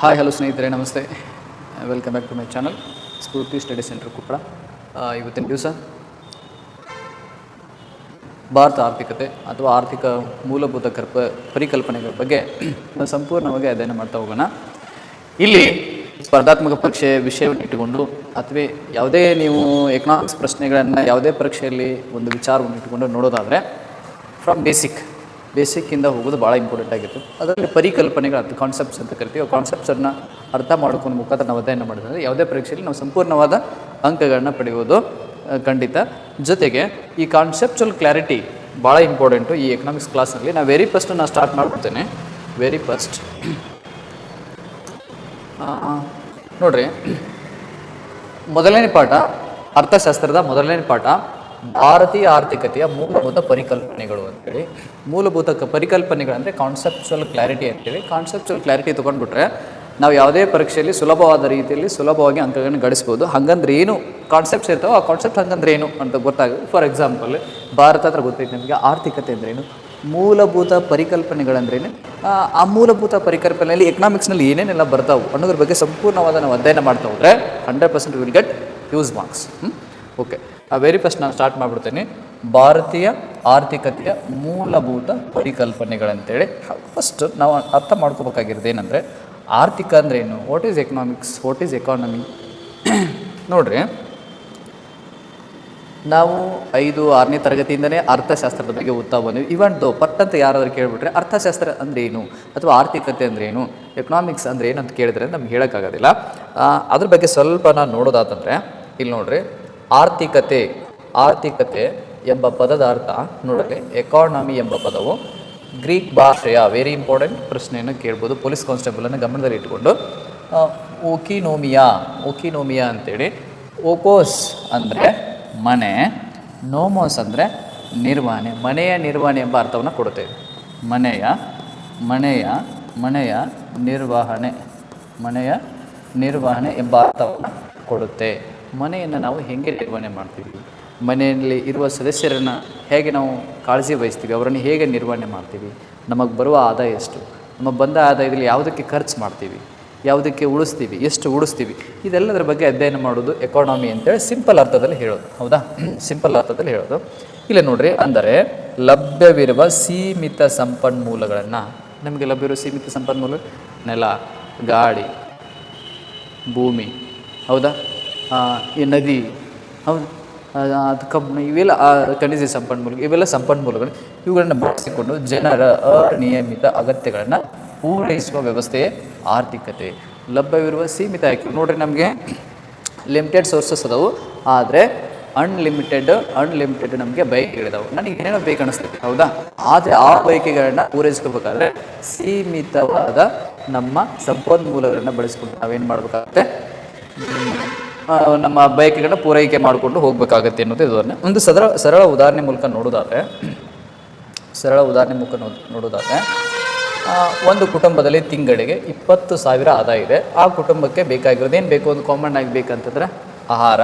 Hi hello ಸ್ನೇಹಿತರೆ, ನಮಸ್ತೆ. Welcome back to my channel Spoorthi study centre Koppal. ಇವತ್ತಿನ ದಿವಸ ಭಾರತ ಆರ್ಥಿಕತೆ ಅಥವಾ ಆರ್ಥಿಕ ಮೂಲಭೂತ ಪರಿಕಲ್ಪನೆಗಳ ಬಗ್ಗೆ ಸಂಪೂರ್ಣವಾಗಿ ಅಧ್ಯಯನ ಮಾಡ್ತಾ ಹೋಗೋಣ. ಇಲ್ಲಿ ಸ್ಪರ್ಧಾತ್ಮಕ ಪರೀಕ್ಷೆ ವಿಷಯವನ್ನು ಇಟ್ಟುಕೊಂಡು ಅಥವಾ ಯಾವುದೇ ನೀವು ಎಕನಾಮಿಕ್ಸ್ ಪ್ರಶ್ನೆಗಳನ್ನು ಯಾವುದೇ ಪರೀಕ್ಷೆಯಲ್ಲಿ ಒಂದು ವಿಚಾರವನ್ನು ಇಟ್ಟುಕೊಂಡು ನೋಡೋದಾದರೆ ಫ್ರಮ್ ಬೇಸಿಕ್ಕಿಂದ ಹೋಗೋದು ಭಾಳ ಇಂಪಾರ್ಟೆಂಟ್ ಆಗಿತ್ತು. ಅದರಲ್ಲಿ ಪರಿಕಲ್ಪನೆಗಳು ಕಾನ್ಸೆಪ್ಟ್ಸ್ ಅಂತ ಕರಿತೀವಿ. ಆ ಕಾನ್ಸೆಪ್ಟ್ಸನ್ನು ಅರ್ಥ ಮಾಡ್ಕೊಂಡು ಮುಖಾಂತರ ನಾವು ಅಧ್ಯಯನ ಮಾಡಿದ್ರೆ ಯಾವುದೇ ಪರೀಕ್ಷೆಯಲ್ಲಿ ನಾವು ಸಂಪೂರ್ಣವಾದ ಅಂಕಗಳನ್ನ ಪಡೆಯೋದು ಖಂಡಿತ. ಜೊತೆಗೆ ಈ ಕಾನ್ಸೆಪ್ಚುವಲ್ ಕ್ಲಾರಿಟಿ ಭಾಳ ಇಂಪಾರ್ಟೆಂಟು ಈ ಎಕನಾಮಿಕ್ಸ್ ಕ್ಲಾಸ್ನಲ್ಲಿ. ನಾನು ವೆರಿ ಫಸ್ಟ್ ನಾನು ಸ್ಟಾರ್ಟ್ ಮಾಡ್ಬಿಡ್ತೇನೆ. ವೆರಿ ಫಸ್ಟ್ ನೋಡ್ರಿ, ಮೊದಲನೇ ಪಾಠ ಅರ್ಥಶಾಸ್ತ್ರದ ಮೊದಲನೇ ಪಾಠ ಭಾರತೀಯ ಆರ್ಥಿಕತೆಯ ಮೂಲಭೂತ ಪರಿಕಲ್ಪನೆಗಳು ಅಂತೇಳಿ. ಮೂಲಭೂತ ಪರಿಕಲ್ಪನೆಗಳಂದರೆ ಕಾನ್ಸೆಪ್ಚುವಲ್ ಕ್ಲಾರಿಟಿ ಅಂತೇಳಿ. ಕಾನ್ಸೆಪ್ಚುವಲ್ ಕ್ಲಾರಿಟಿ ತೊಗೊಂಡ್ಬಿಟ್ರೆ ನಾವು ಯಾವುದೇ ಪರೀಕ್ಷೆಯಲ್ಲಿ ಸುಲಭವಾದ ರೀತಿಯಲ್ಲಿ ಸುಲಭವಾಗಿ ಅಂಕಗಳನ್ನು ಗಳಿಸ್ಬೋದು. ಹಾಗಂದ್ರೆ ಏನು ಕಾನ್ಸೆಪ್ಟ್ಸ್ ಇರ್ತಾವೆ, ಆ ಕಾನ್ಸೆಪ್ಟ್ ಹಾಗಂದ್ರೆ ಏನು ಅಂತ ಗೊತ್ತಾಗುತ್ತೆ. ಫಾರ್ ಎಕ್ಸಾಂಪಲ್ ಭಾರತ ಹತ್ರ ಗೊತ್ತೈತೆ ನಮಗೆ ಆರ್ಥಿಕತೆ ಅಂದ್ರೇನು, ಮೂಲಭೂತ ಪರಿಕಲ್ಪನೆಗಳಂದ್ರೇನು, ಆ ಮೂಲಭೂತ ಪರಿಕಲ್ಪನೆಯಲ್ಲಿ ಎಕನಾಮಿಕ್ಸ್ನಲ್ಲಿ ಏನೇನೆಲ್ಲ ಬರ್ತಾವೆ ಅನ್ನೋದ್ರ ಬಗ್ಗೆ ಸಂಪೂರ್ಣವಾದ ನಾವು ಅಧ್ಯಯನ ಮಾಡ್ತಾ ಹೋದರೆ 100% will get use marks. Okay, very first ನಾನು ಸ್ಟಾರ್ಟ್ ಮಾಡಿಬಿಡ್ತೇನೆ. ಭಾರತೀಯ ಆರ್ಥಿಕತೆಯ ಮೂಲಭೂತ ಪರಿಕಲ್ಪನೆಗಳಂತೇಳಿ ಫಸ್ಟ್ ನಾವು ಅರ್ಥ ಮಾಡ್ಕೋಬೇಕಾಗಿರೋದು ಏನಂದರೆ ಆರ್ಥಿಕ ಅಂದರೆ ಏನು, what is economics, what is economy. ನೋಡ್ರಿ, ನಾವು 5-6ನೇ ತರಗತಿಯಿಂದನೇ ಅರ್ಥಶಾಸ್ತ್ರದ ಬಗ್ಗೆ ಓದ್ತಾ ಬಂದ್ವಿ. ಇವನ್ ದೋ ಪಟ್ಟಂತ ಯಾರಾದರೂ ಕೇಳಿಬಿಟ್ರೆ ಅರ್ಥಶಾಸ್ತ್ರ ಅಂದರೆ ಏನು ಅಥವಾ ಆರ್ಥಿಕತೆ ಅಂದರೆ ಏನು, ಎಕನಾಮಿಕ್ಸ್ ಅಂದರೆ ಏನು ಅಂತ ಕೇಳಿದ್ರೆ ನಮ್ಗೆ ಹೇಳೋಕ್ಕಾಗೋದಿಲ್ಲ. ಅದ್ರ ಬಗ್ಗೆ ಸ್ವಲ್ಪ ನಾನು ನೋಡೋದಾತಂದರೆ ಇಲ್ಲಿ ನೋಡ್ರಿ, ಆರ್ಥಿಕತೆ ಎಂಬ ಪದದ ಅರ್ಥ ನೋಡ್ರಿ, ಎಕಾನಮಿ ಎಂಬ ಪದವು ಗ್ರೀಕ್ ಭಾಷೆಯ ವೆರಿ ಇಂಪಾರ್ಟೆಂಟ್ ಪ್ರಶ್ನೆಯನ್ನು ಕೇಳ್ಬೋದು. ಪೊಲೀಸ್ ಕಾನ್ಸ್ಟೇಬಲನ್ನು ಗಮನದಲ್ಲಿ ಇಟ್ಕೊಂಡು ಓಕಿನೋಮಿಯಾ ಅಂತೇಳಿ. ಓಕೋಸ್ ಅಂದರೆ ಮನೆ, ನೋಮೋಸ್ ಅಂದರೆ ನಿರ್ವಹಣೆ, ಮನೆಯ ನಿರ್ವಹಣೆ ಎಂಬ ಅರ್ಥವನ್ನು ಕೊಡುತ್ತೇವೆ. ಮನೆಯ ನಿರ್ವಹಣೆ ಎಂಬ ಅರ್ಥವನ್ನು ಕೊಡುತ್ತೆ. ಮನೆಯನ್ನು ನಾವು ಹೇಗೆ ನಿರ್ವಹಣೆ ಮಾಡ್ತೀವಿ, ಮನೆಯಲ್ಲಿ ಇರುವ ಸದಸ್ಯರನ್ನು ಹೇಗೆ ನಾವು ಕಾಳಜಿ ವಹಿಸ್ತೀವಿ, ಅವರನ್ನು ಹೇಗೆ ನಿರ್ವಹಣೆ ಮಾಡ್ತೀವಿ, ನಮಗೆ ಬರುವ ಆದಾಯ ಎಷ್ಟು, ನಮಗೆ ಬಂದ ಆದಾಯದಲ್ಲಿ ಯಾವುದಕ್ಕೆ ಖರ್ಚು ಮಾಡ್ತೀವಿ, ಯಾವುದಕ್ಕೆ ಉಳಿಸ್ತೀವಿ, ಎಷ್ಟು ಉಳಿಸ್ತೀವಿ, ಇದೆಲ್ಲದರ ಬಗ್ಗೆ ಅಧ್ಯಯನ ಮಾಡೋದು ಎಕಾನಮಿ ಅಂತೇಳಿ ಸಿಂಪಲ್ ಅರ್ಥದಲ್ಲಿ ಹೇಳೋದು. ಹೌದಾ, ಸಿಂಪಲ್ ಅರ್ಥದಲ್ಲಿ ಹೇಳೋದು. ಇಲ್ಲ ನೋಡ್ರಿ, ಅಂದರೆ ಲಭ್ಯವಿರುವ ಸೀಮಿತ ಸಂಪನ್ಮೂಲಗಳನ್ನು, ನಮಗೆ ಲಭ್ಯವಿರುವ ಸೀಮಿತ ಸಂಪನ್ಮೂಲ ನೆಲ, ಗಾಳಿ, ಭೂಮಿ, ಹೌದಾ, ಈ ನದಿ, ಹೌದು, ಅದು ಕಬ್ಬು, ಇವೆಲ್ಲ ಖನಿಜ ಸಂಪನ್ಮೂಲ, ಇವೆಲ್ಲ ಸಂಪನ್ಮೂಲಗಳು. ಇವುಗಳನ್ನು ಬಳಸಿಕೊಂಡು ಜನರ ಅನಿಯಮಿತ ಅಗತ್ಯಗಳನ್ನು ಪೂರೈಸುವ ವ್ಯವಸ್ಥೆಯೇ ಆರ್ಥಿಕತೆ. ಲಭ್ಯವಿರುವ ಸೀಮಿತ ಆಯ್ಕೆ ನೋಡ್ರಿ, ನಮಗೆ ಲಿಮಿಟೆಡ್ ಸೋರ್ಸಸ್ ಅದಾವು, ಆದರೆ ಅನ್ಲಿಮಿಟೆಡ್ ನಮಗೆ ಬಯಕೆಗಳಿದಾವೆ. ನನಗೆ ಏನೇನೋ ಬೇಕು ಅನಿಸ್ತದೆ, ಹೌದಾ, ಆದರೆ ಆ ಬಯಕೆಗಳನ್ನ ಪೂರೈಸ್ಕೋಬೇಕಾದ್ರೆ ಸೀಮಿತವಾದ ನಮ್ಮ ಸಂಪನ್ಮೂಲಗಳನ್ನು ಬಳಸಿಕೊಂಡು ನಾವೇನು ಮಾಡಬೇಕಾಗುತ್ತೆ, ನಮ್ಮ ಬಯಕೆಗಳನ್ನ ಪೂರೈಕೆ ಮಾಡಿಕೊಂಡು ಹೋಗಬೇಕಾಗತ್ತೆ ಅನ್ನೋದು ಇದನ್ನು ಒಂದು ಸರಳ ಉದಾಹರಣೆ ಮೂಲಕ ನೋಡೋದಾದರೆ ಒಂದು ಕುಟುಂಬದಲ್ಲಿ ತಿಂಗಳಿಗೆ 20,000 ಆದಾಯ ಇದೆ. ಆ ಕುಟುಂಬಕ್ಕೆ ಬೇಕಾಗಿರೋದು ಏನು ಬೇಕು, ಒಂದು ಕಾಮನ್ ಆಗಿ ಬೇಕಂತಂದರೆ ಆಹಾರ,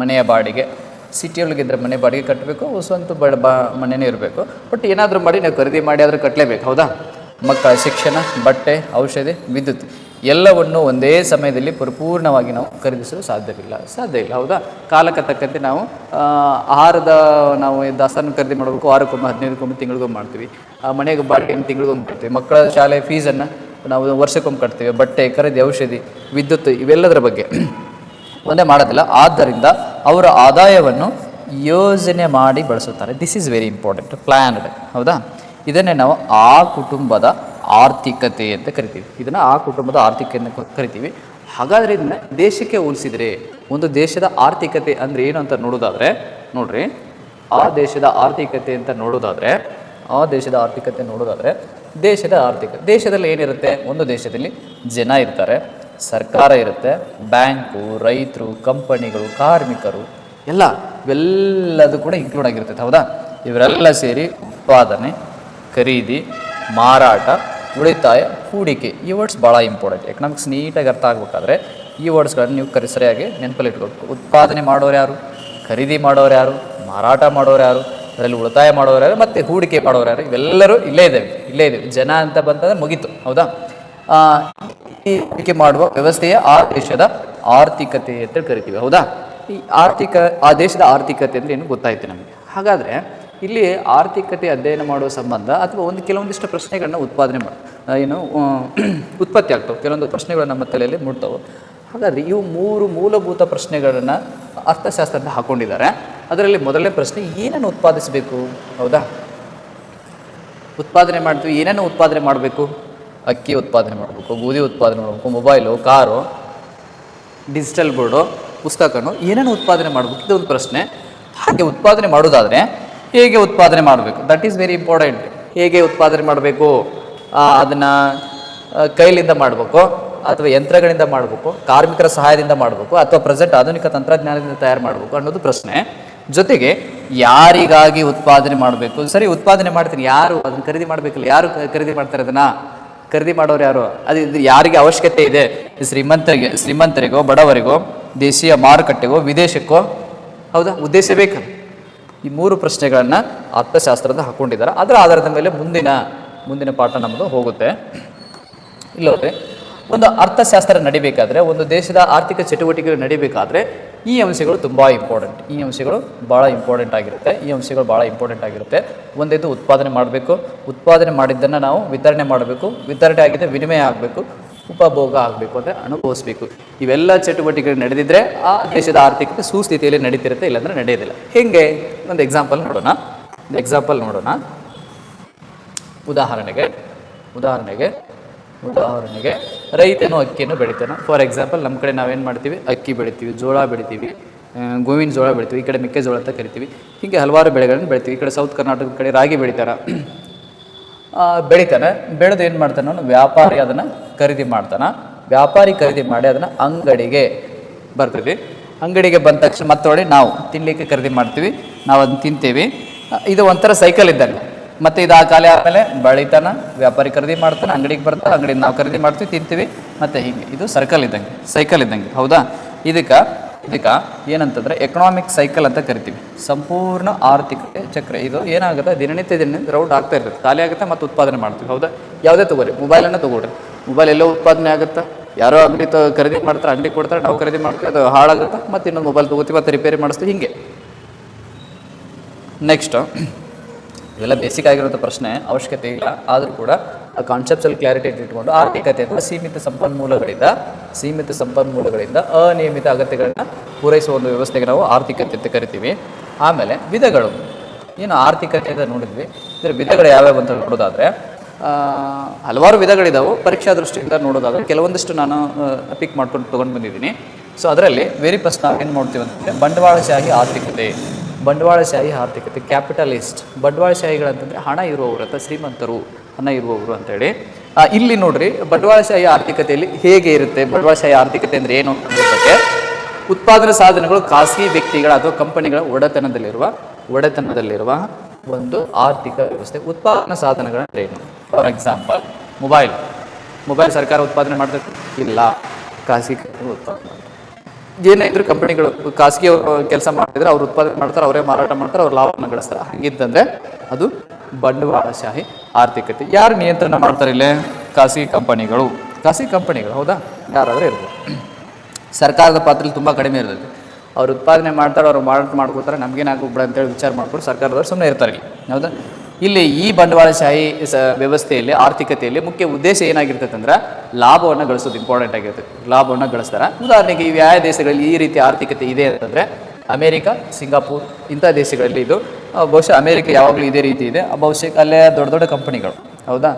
ಮನೆಯ ಬಾಡಿಗೆ. ಸಿಟಿಯೊಳಗಿದ್ರೆ ಮನೆ ಬಾಡಿಗೆ ಕಟ್ಟಬೇಕು, ಸ್ವಂತ ಮನೆಯೇ ಇರಬೇಕು. ಬಟ್ ಏನಾದರೂ ಮಾಡಿ ನಾವು ಖರೀದಿ ಮಾಡಿ ಆದರೂ ಕಟ್ಟಲೇಬೇಕು, ಹೌದಾ. ಮಕ್ಕಳ ಶಿಕ್ಷಣ, ಬಟ್ಟೆ, ಔಷಧಿ, ವಿದ್ಯುತ್ ಎಲ್ಲವನ್ನು ಒಂದೇ ಸಮಯದಲ್ಲಿ ಪರಿಪೂರ್ಣವಾಗಿ ನಾವು ಖರೀದಿಸಲು ಸಾಧ್ಯ ಇಲ್ಲ, ಹೌದಾ. ಕಾಲಕ್ಕೆ ತಕ್ಕಂತೆ ನಾವು ನಾವು ದಾಸ್ತಾನು ಖರೀದಿ ಮಾಡಬೇಕು. ವಾರಕ್ಕೊಮ್ಮೆ, 15ಕ್ಕೊಮ್ಮೆ, ತಿಂಗಳಿಗೊಮ್ಮೆ ಮಾಡ್ತೀವಿ. ಮನೆಗೆ ಬಾಡಿಗೆಯನ್ನು ತಿಂಗಳಿಗೊಮ್ಮೆ ಕಟ್ತೀವಿ. ಮಕ್ಕಳ ಶಾಲೆ ಫೀಸನ್ನು ನಾವು ವರ್ಷಕ್ಕೊಮ್ಮೆ ಕಟ್ತೀವಿ. ಬಟ್ಟೆ ಖರೀದಿ, ಔಷಧಿ, ವಿದ್ಯುತ್ ಇವೆಲ್ಲದರ ಬಗ್ಗೆ ಒಂದೇ ಮಾಡೋದಿಲ್ಲ. ಆದ್ದರಿಂದ ಅವರ ಆದಾಯವನ್ನು ಯೋಜನೆ ಮಾಡಿ ಬಳಸುತ್ತಾರೆ. This is very important, planned, ಹೌದಾ. ಇದನ್ನೇ ನಾವು ಆ ಕುಟುಂಬದ ಆರ್ಥಿಕತೆ ಅಂತ ಕರಿತೀವಿ. ಇದನ್ನು ಆ ಕುಟುಂಬದ ಆರ್ಥಿಕತೆ ಅಂತ ಕರಿತೀವಿ. ಹಾಗಾದರೆ ಇದನ್ನು ದೇಶಕ್ಕೆ ಹೋಲಿಸಿದರೆ ಒಂದು ದೇಶದ ಆರ್ಥಿಕತೆ ಅಂದರೆ ಏನು ಅಂತ ನೋಡೋದಾದರೆ ನೋಡ್ರಿ, ಆ ದೇಶದ ಆರ್ಥಿಕತೆ ನೋಡೋದಾದರೆ ದೇಶದಲ್ಲಿ ಏನಿರುತ್ತೆ, ಒಂದು ದೇಶದಲ್ಲಿ ಜನ ಇರ್ತಾರೆ, ಸರ್ಕಾರ ಇರುತ್ತೆ, ಬ್ಯಾಂಕು, ರೈತರು, ಕಂಪನಿಗಳು, ಕಾರ್ಮಿಕರು ಇವೆಲ್ಲದೂ ಕೂಡ ಇನ್ಕ್ಲೂಡ್ ಆಗಿರ್ತೈತೆ, ಹೌದಾ. ಇವರೆಲ್ಲ ಸೇರಿ ಉತ್ಪಾದನೆ, ಖರೀದಿ, ಮಾರಾಟ, ಉಳಿತಾಯ, ಹೂಡಿಕೆ, ಈ ವರ್ಡ್ಸ್ ಭಾಳ ಇಂಪಾರ್ಟೆಂಟ್. ಎಕನಾಮಿಕ್ಸ್ ನೀಟಾಗಿ ಅರ್ಥ ಆಗಬೇಕಾದ್ರೆ ಈ ವರ್ಡ್ಸ್ಗಳನ್ನು ನೀವು ಸರಿಯಾಗಿ ನೆನಪಲ್ಲಿ ಇಟ್ಕೊಬೇಕು. ಉತ್ಪಾದನೆ ಮಾಡೋರು ಯಾರು, ಖರೀದಿ ಮಾಡೋರು ಯಾರು, ಮಾರಾಟ ಮಾಡೋರು ಯಾರು, ಅದರಲ್ಲಿ ಉಳಿತಾಯ ಮಾಡೋರು ಯಾರು, ಮತ್ತು ಹೂಡಿಕೆ ಮಾಡೋರು ಯಾರು, ಇವೆಲ್ಲರೂ ಇಲ್ಲೇ ಇದ್ದೇವೆ. ಜನ ಅಂತ ಬಂತಂದ್ರೆ ಮುಗೀತು, ಹೌದಾ. ಹೂಡಿಕೆ ಮಾಡುವ ವ್ಯವಸ್ಥೆಯ ಆ ದೇಶದ ಆರ್ಥಿಕತೆ ಅಂತ ಕರಿತೀವಿ. ಹೌದಾ? ಈ ಆ ದೇಶದ ಆರ್ಥಿಕತೆ ಅಂದ್ರೆ ಏನು ಗೊತ್ತಾಯ್ತು ನಮಗೆ. ಹಾಗಾದರೆ ಇಲ್ಲಿ ಆರ್ಥಿಕತೆ ಅಧ್ಯಯನ ಮಾಡುವ ಸಂಬಂಧ ಅಥವಾ ಕೆಲವೊಂದಿಷ್ಟು ಪ್ರಶ್ನೆಗಳನ್ನ ಉತ್ಪತ್ತಿ ಆಗ್ತವೆ, ಕೆಲವೊಂದು ಪ್ರಶ್ನೆಗಳು ನಮ್ಮ ತಲೆಯಲ್ಲಿ ಮೂಡ್ತವೆ. ಹಾಗಾದರೆ ಇವು 3 ಮೂಲಭೂತ ಪ್ರಶ್ನೆಗಳನ್ನು ಅರ್ಥಶಾಸ್ತ್ರದಿಂದ ಹಾಕೊಂಡಿದ್ದಾರೆ. ಅದರಲ್ಲಿ ಮೊದಲನೇ ಪ್ರಶ್ನೆ, ಏನನ್ನು ಉತ್ಪಾದಿಸಬೇಕು? ಹೌದಾ? ಉತ್ಪಾದನೆ ಮಾಡ್ತೀವಿ, ಏನನ್ನು ಉತ್ಪಾದನೆ ಮಾಡಬೇಕು? ಅಕ್ಕಿ ಉತ್ಪಾದನೆ ಮಾಡಬೇಕು, ಗೋಧಿ ಉತ್ಪಾದನೆ ಮಾಡಬೇಕು, ಮೊಬೈಲು, ಕಾರು, ಡಿಜಿಟಲ್ ಬೋರ್ಡು, ಪುಸ್ತಕನು, ಏನನ್ನು ಉತ್ಪಾದನೆ ಮಾಡಬೇಕು? ಇದೊಂದು ಪ್ರಶ್ನೆ. ಹಾಗೆ ಉತ್ಪಾದನೆ ಮಾಡೋದಾದರೆ ಹೇಗೆ ಉತ್ಪಾದನೆ ಮಾಡಬೇಕು? That is very important. ಹೇಗೆ ಉತ್ಪಾದನೆ ಮಾಡಬೇಕು? ಅದನ್ನು ಕೈಲಿಂದ ಮಾಡಬೇಕು ಅಥವಾ ಯಂತ್ರಗಳಿಂದ ಮಾಡಬೇಕು, ಕಾರ್ಮಿಕರ ಸಹಾಯದಿಂದ ಮಾಡಬೇಕು, ಅಥವಾ ಪ್ರೆಸೆಂಟ್ ಆಧುನಿಕ ತಂತ್ರಜ್ಞಾನದಿಂದ ತಯಾರು ಮಾಡಬೇಕು ಅನ್ನೋದು ಪ್ರಶ್ನೆ. ಜೊತೆಗೆ ಯಾರಿಗಾಗಿ ಉತ್ಪಾದನೆ ಮಾಡಬೇಕು? ಸರಿ, ಉತ್ಪಾದನೆ ಮಾಡ್ತೀನಿ, ಯಾರು ಅದನ್ನು ಖರೀದಿ ಮಾಡಬೇಕಲ್ಲ? ಯಾರು ಖರೀದಿ ಮಾಡ್ತಾರೆ? ಅದನ್ನು ಖರೀದಿ ಮಾಡೋರು ಯಾರು? ಅದು ಯಾರಿಗೆ ಅವಶ್ಯಕತೆ ಇದೆ? ಶ್ರೀಮಂತರಿಗೋ, ಬಡವರಿಗೋ, ದೇಶೀಯ ಮಾರುಕಟ್ಟೆಗೋ, ವಿದೇಶಕ್ಕೋ? ಹೌದಾ? ಉದ್ದೇಶ ಬೇಕಲ್ಲ? ಈ 3 ಪ್ರಶ್ನೆಗಳನ್ನು ಅರ್ಥಶಾಸ್ತ್ರದ ಹಾಕ್ಕೊಂಡಿದ್ದಾರೆ. ಅದರ ಆಧಾರದ ಮೇಲೆ ಮುಂದಿನ ಪಾಠ ನಮ್ಮದು ಹೋಗುತ್ತೆ. ಇಲ್ಲೋದ್ರೆ ಒಂದು ಅರ್ಥಶಾಸ್ತ್ರ ನಡಿಬೇಕಾದ್ರೆ, ಒಂದು ದೇಶದ ಆರ್ಥಿಕ ಚಟುವಟಿಕೆಗಳು ನಡಿಬೇಕಾದ್ರೆ ಈ ಅಂಶಗಳು ತುಂಬ ಇಂಪಾರ್ಟೆಂಟ್. ಈ ಅಂಶಗಳು ಭಾಳ ಇಂಪಾರ್ಟೆಂಟ್ ಆಗಿರುತ್ತೆ. ಒಂದೇದು ಉತ್ಪಾದನೆ ಮಾಡಬೇಕು, ಉತ್ಪಾದನೆ ಮಾಡಿದ್ದನ್ನು ನಾವು ವಿತರಣೆ ಮಾಡಬೇಕು, ವಿತರಣೆ ಆಗಿದ್ದರೆ ವಿನಿಮಯ ಆಗಬೇಕು, ಉಪಭೋಗ ಆಗಬೇಕು, ಅಂದರೆ ಅನುಭವಿಸಬೇಕು. ಇವೆಲ್ಲ ಚಟುವಟಿಕೆಗಳು ನಡೆದಿದ್ದರೆ ಆ ದೇಶದ ಆರ್ಥಿಕತೆ ಸುಸ್ಥಿತಿಯಲ್ಲಿ ನಡೀತಿರುತ್ತೆ, ಇಲ್ಲಾಂದರೆ ನಡೆಯೋದಿಲ್ಲ. ಹೇಗೆ? ಒಂದು ಎಕ್ಸಾಂಪಲ್ ನೋಡೋಣ. ಉದಾಹರಣೆಗೆ ರೈತನು ಅಕ್ಕಿಯನ್ನು ಬೆಳಿತಾನೆ. ಫಾರ್ ಎಕ್ಸಾಂಪಲ್, ನಮ್ಮ ಕಡೆ ನಾವೇನು ಮಾಡ್ತೀವಿ? ಅಕ್ಕಿ ಬೆಳಿತೀವಿ, ಜೋಳ ಬೆಳಿತೀವಿ, ಗೋವಿನ ಜೋಳ ಬೆಳಿತೀವಿ, ಈ ಕಡೆ ಮೆಕ್ಕೆಜೋಳ ಅಂತ ಕರಿತೀವಿ. ಹೀಗೆ ಹಲವಾರು ಬೆಳೆಗಳನ್ನು ಬೆಳಿತೀವಿ. ಈ ಕಡೆ ಸೌತ್ ಕರ್ನಾಟಕದ ಕಡೆ ರಾಗಿ ಬೆಳಿತಾನೆ. ಬೆಳೆದು ಏನು ಮಾಡ್ತಾನೆ? ವ್ಯಾಪಾರಿ ಅದನ್ನು ಖರೀದಿ ಮಾಡ್ತಾನೆ. ವ್ಯಾಪಾರಿ ಖರೀದಿ ಮಾಡಿ ಅದನ್ನು ಅಂಗಡಿಗೆ ಬರ್ತೀವಿ. ಅಂಗಡಿಗೆ ಬಂದ ತಕ್ಷಣ ಮತ್ತೊಳ್ಳಿ ನಾವು ತಿನ್ನಲಿಕ್ಕೆ ಖರೀದಿ ಮಾಡ್ತೀವಿ, ನಾವು ಅದನ್ನು ತಿಂತೀವಿ. ಇದು ಒಂಥರ ಸೈಕಲ್ ಇದ್ದಂಗೆ. ಮತ್ತು ಇದು ಖಾಲಿ ಆದಮೇಲೆ ಬೆಳಿತಾನೆ, ವ್ಯಾಪಾರಿ ಖರೀದಿ ಮಾಡ್ತಾನೆ, ಅಂಗಡಿಗೆ ಬರ್ತಾನೆ, ಅಂಗಡಿಗೆ ನಾವು ಖರೀದಿ ಮಾಡ್ತೀವಿ, ತಿಂತೀವಿ, ಮತ್ತು ಹೀಗೆ ಇದು ಸೈಕಲ್ ಇದ್ದಂಗೆ. ಹೌದಾ? ಇದಕ್ಕೆ ಏನಂತಂದರೆ ಎಕನಾಮಿಕ್ ಸೈಕಲ್ ಅಂತ ಕರಿತೀವಿ. ಸಂಪೂರ್ಣ ಆರ್ಥಿಕತೆ ಚಕ್ರ. ಇದು ಏನಾಗುತ್ತೆ? ದಿನನಿತ್ಯ ರೌಂಡ್ ಆಗ್ತಾ ಇರ್ತದೆ, ಖಾಲಿ ಆಗುತ್ತೆ ಮತ್ತು ಉತ್ಪಾದನೆ ಮಾಡ್ತೀವಿ. ಹೌದಾ? ಯಾವುದೇ ತೊಗೊಳ್ರಿ, ಮೊಬೈಲನ್ನು ತೊಗೊಳ್ರಿ, ಮೊಬೈಲ್ ಎಲ್ಲೋ ಉತ್ಪಾದನೆ ಆಗುತ್ತೆ, ಯಾರೋ ಅಂಗಡಿ ಖರೀದಿ ಮಾಡ್ತಾರೆ, ಅಂಗಡಿ ಕೊಡ್ತಾರೆ, ನಾವು ಖರೀದಿ ಮಾಡ್ತೀವಿ, ಅದು ಹಾಳಾಗುತ್ತೆ, ಮತ್ತು ಇನ್ನೊಂದು ಮೊಬೈಲ್ ತೊಗೋತೀವಿ, ಮತ್ತು ರಿಪೇರಿ ಮಾಡಿಸ್ತೀವಿ, ಹೀಗೆ. ನೆಕ್ಸ್ಟು, ಇವೆಲ್ಲ ಬೇಸಿಕ್ ಆಗಿರೋಂಥ ಪ್ರಶ್ನೆ, ಅವಶ್ಯಕತೆ ಇಲ್ಲ. ಆದರೂ ಕೂಡ ಆ ಕಾನ್ಸೆಪ್ಚುವಲ್ ಕ್ಲಾರಿಟಿ ಇಟ್ಕೊಂಡು ಆರ್ಥಿಕತೆ ಅಂದರೆ ಸೀಮಿತ ಸಂಪನ್ಮೂಲಗಳಿಂದ ಅನಿಯಮಿತ ಅಗತ್ಯಗಳನ್ನ ಪೂರೈಸುವ ಒಂದು ವ್ಯವಸ್ಥೆಗೆ ನಾವು ಆರ್ಥಿಕತೆ ಅಂತ ಕರಿತೀವಿ. ಆಮೇಲೆ ವಿಧಗಳು, ಏನು ಆರ್ಥಿಕತೆ ಅಂತ ನೋಡಿದ್ವಿ, ಇದರ ವಿಧಗಳು ಯಾವ್ಯಾವ ಅಂತ ನೋಡೋದಾದರೆ ಹಲವಾರು ವಿಧಗಳಿದ್ದಾವೆ. ಪರೀಕ್ಷಾ ದೃಷ್ಟಿಯಿಂದ ನೋಡೋದಾದರೆ ಕೆಲವೊಂದಿಷ್ಟು ನಾನು ಪಿಕ್ ಮಾಡ್ಕೊಂಡು ತೊಗೊಂಡು ಬಂದಿದ್ದೀನಿ. ಸೊ ಅದರಲ್ಲಿ ವೆರಿ ಫಸ್ಟ್ ನಾವು ಏನು ನೋಡ್ತೀವಿ ಅಂತಂದರೆ ಬಂಡವಾಳಶಾಹಿ ಆರ್ಥಿಕತೆ, ಕ್ಯಾಪಿಟಲಿಸ್ಟ್. ಬಂಡವಾಳಶಾಹಿಗಳಂತಂದರೆ ಹಣ ಇರುವವರು ಅಥವಾ ಶ್ರೀಮಂತರು, ಹಣ ಇರುವವರು ಅಂತೇಳಿ. ಇಲ್ಲಿ ನೋಡ್ರಿ, ಬಂಡವಾಳಶಾಹಿ ಆರ್ಥಿಕತೆಯಲ್ಲಿ ಹೇಗೆ ಇರುತ್ತೆ? ಬಂಡವಾಳಶಾಹಿ ಆರ್ಥಿಕತೆ ಅಂದರೆ ಏನು ಅನ್ನೋದಕ್ಕೆ, ಉತ್ಪಾದನಾ ಸಾಧನಗಳು ಖಾಸಗಿ ವ್ಯಕ್ತಿಗಳ ಅಥವಾ ಕಂಪನಿಗಳ ಒಡೆತನದಲ್ಲಿರುವ ಒಂದು ಆರ್ಥಿಕ ವ್ಯವಸ್ಥೆ. ಉತ್ಪಾದನಾ ಸಾಧನಗಳಂದ್ರೆ ಏನು? ಫಾರ್ ಎಕ್ಸಾಂಪಲ್, ಮೊಬೈಲ್ ಸರ್ಕಾರ ಉತ್ಪಾದನೆ ಮಾಡ್ತಾರೆ? ಇಲ್ಲ, ಖಾಸಗಿ ಉತ್ಪಾದನೆ. ಏನಾದರೂ ಕಂಪನಿಗಳು ಖಾಸಗಿ ಕೆಲಸ ಮಾಡಿದ್ರೆ ಅವ್ರು ಉತ್ಪಾದನೆ ಮಾಡ್ತಾರೆ, ಅವರೇ ಮಾರಾಟ ಮಾಡ್ತಾರೆ, ಅವ್ರು ಲಾಭವನ್ನು ಗಳಿಸ್ತಾರೆ. ಹಾಗಿದ್ದಂದರೆ ಅದು ಬಂಡವಾಳಶಾಹಿ ಆರ್ಥಿಕತೆ. ಯಾರು ನಿಯಂತ್ರಣ ಮಾಡ್ತಾರೆ ಇಲ್ಲಿ? ಖಾಸಗಿ ಕಂಪನಿಗಳು. ಹೌದಾ? ಯಾರಾದರೂ ಇರ್ಬೋದು. ಸರ್ಕಾರದ ಪಾತ್ರ ತುಂಬ ಕಡಿಮೆ ಇರ್ತದೆ. ಅವ್ರು ಉತ್ಪಾದನೆ ಮಾಡ್ತಾರೆ, ಅವ್ರು ಮಾರಾಟ ಮಾಡ್ಕೊತಾರೆ, ನಮಗೇನಾಗ್ಬಿಡ ಅಂತೇಳಿ ವಿಚಾರ ಮಾಡ್ಕೊಂಡು ಸರ್ಕಾರದವ್ರು ಸುಮ್ಮನೆ ಇರ್ತಾರೆ. ಹೌದಾ? ಇಲ್ಲಿ ಈ ಬಂಡವಾಳಶಾಹಿ ವ್ಯವಸ್ಥೆಯಲ್ಲಿ, ಆರ್ಥಿಕತೆಯಲ್ಲಿ ಮುಖ್ಯ ಉದ್ದೇಶ ಏನಾಗಿರ್ತದೆ ಅಂದ್ರೆ ಲಾಭವನ್ನು ಗಳಿಸೋದು ಇಂಪಾರ್ಟೆಂಟ್ ಆಗಿರ್ತದೆ. ಲಾಭವನ್ನು ಗಳಿಸ್ತಾರೆ. ಉದಾಹರಣೆಗೆ ಇವು ಯಾವ ದೇಶಗಳಲ್ಲಿ ಈ ರೀತಿ ಆರ್ಥಿಕತೆ ಇದೆ ಅಂತಂದರೆ ಅಮೇರಿಕ, ಸಿಂಗಾಪುರ್ ಇಂಥ ದೇಶಗಳಲ್ಲಿ ಇದು. ಬಹುಶಃ ಅಮೇರಿಕ ಯಾವಾಗಲೂ ಇದೇ ರೀತಿ ಇದೆ. ಬಹುಶಃ ಅಲ್ಲೇ ದೊಡ್ಡ ದೊಡ್ಡ ಕಂಪನಿಗಳು, ಹೌದಾ,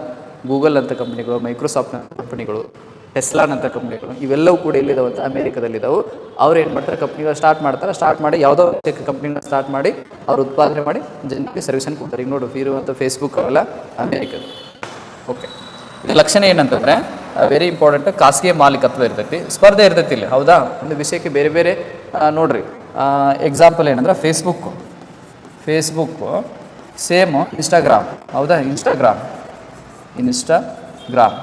ಗೂಗಲ್ ಅಂತ ಕಂಪನಿಗಳು, ಮೈಕ್ರೋಸಾಫ್ಟ್ ಅಂತ ಕಂಪನಿಗಳು, ಟೆಸ್ಲಾನ್ ಅಂತ ಕಂಪ್ನಿಗಳು, ಇವೆಲ್ಲವೂ ಕೂಡ ಎಲ್ಲಿದ್ದಾವೆ ಅಂತ ಅಮೇರಿಕದಲ್ಲಿದ್ದಾವೆ. ಅವ್ರು ಏನು ಮಾಡ್ತಾರೆ, ಕಂಪ್ನಿಗಳು ಸ್ಟಾರ್ಟ್ ಮಾಡಿ ಯಾವುದೋ ಕಂಪ್ನಿನ ಸ್ಟಾರ್ಟ್ ಮಾಡಿ ಅವ್ರು ಉತ್ಪಾದನೆ ಮಾಡಿ ಜನರಿಗೆ ಸರ್ವಿಸನ್ನು ಕೊಡ್ತಾರೆ. ಈಗ ನೋಡು, ಇರುವಂಥ ಫೇಸ್ಬುಕ್ ಅವೆಲ್ಲ ಅಮೇರಿಕದ. ಓಕೆ, ಲಕ್ಷಣ ಏನಂತಂದರೆ ವೆರಿ ಇಂಪಾರ್ಟೆಂಟ್, ಖಾಸಗಿ ಮಾಲೀಕತ್ವ ಇರ್ತೈತಿ, ಸ್ಪರ್ಧೆ ಇರ್ತೈತಿ ಇಲ್ಲಿ. ಹೌದಾ? ಒಂದು ವಿಷಯಕ್ಕೆ ಬೇರೆ ಬೇರೆ ನೋಡ್ರಿ. ಎಕ್ಸಾಂಪಲ್ ಏನಂದ್ರೆ ಫೇಸ್ಬುಕ್ಕು ಸೇಮ್ ಇನ್ಸ್ಟಾಗ್ರಾಮ್. ಹೌದಾ? ಇನ್ಸ್ಟಾಗ್ರಾಮ್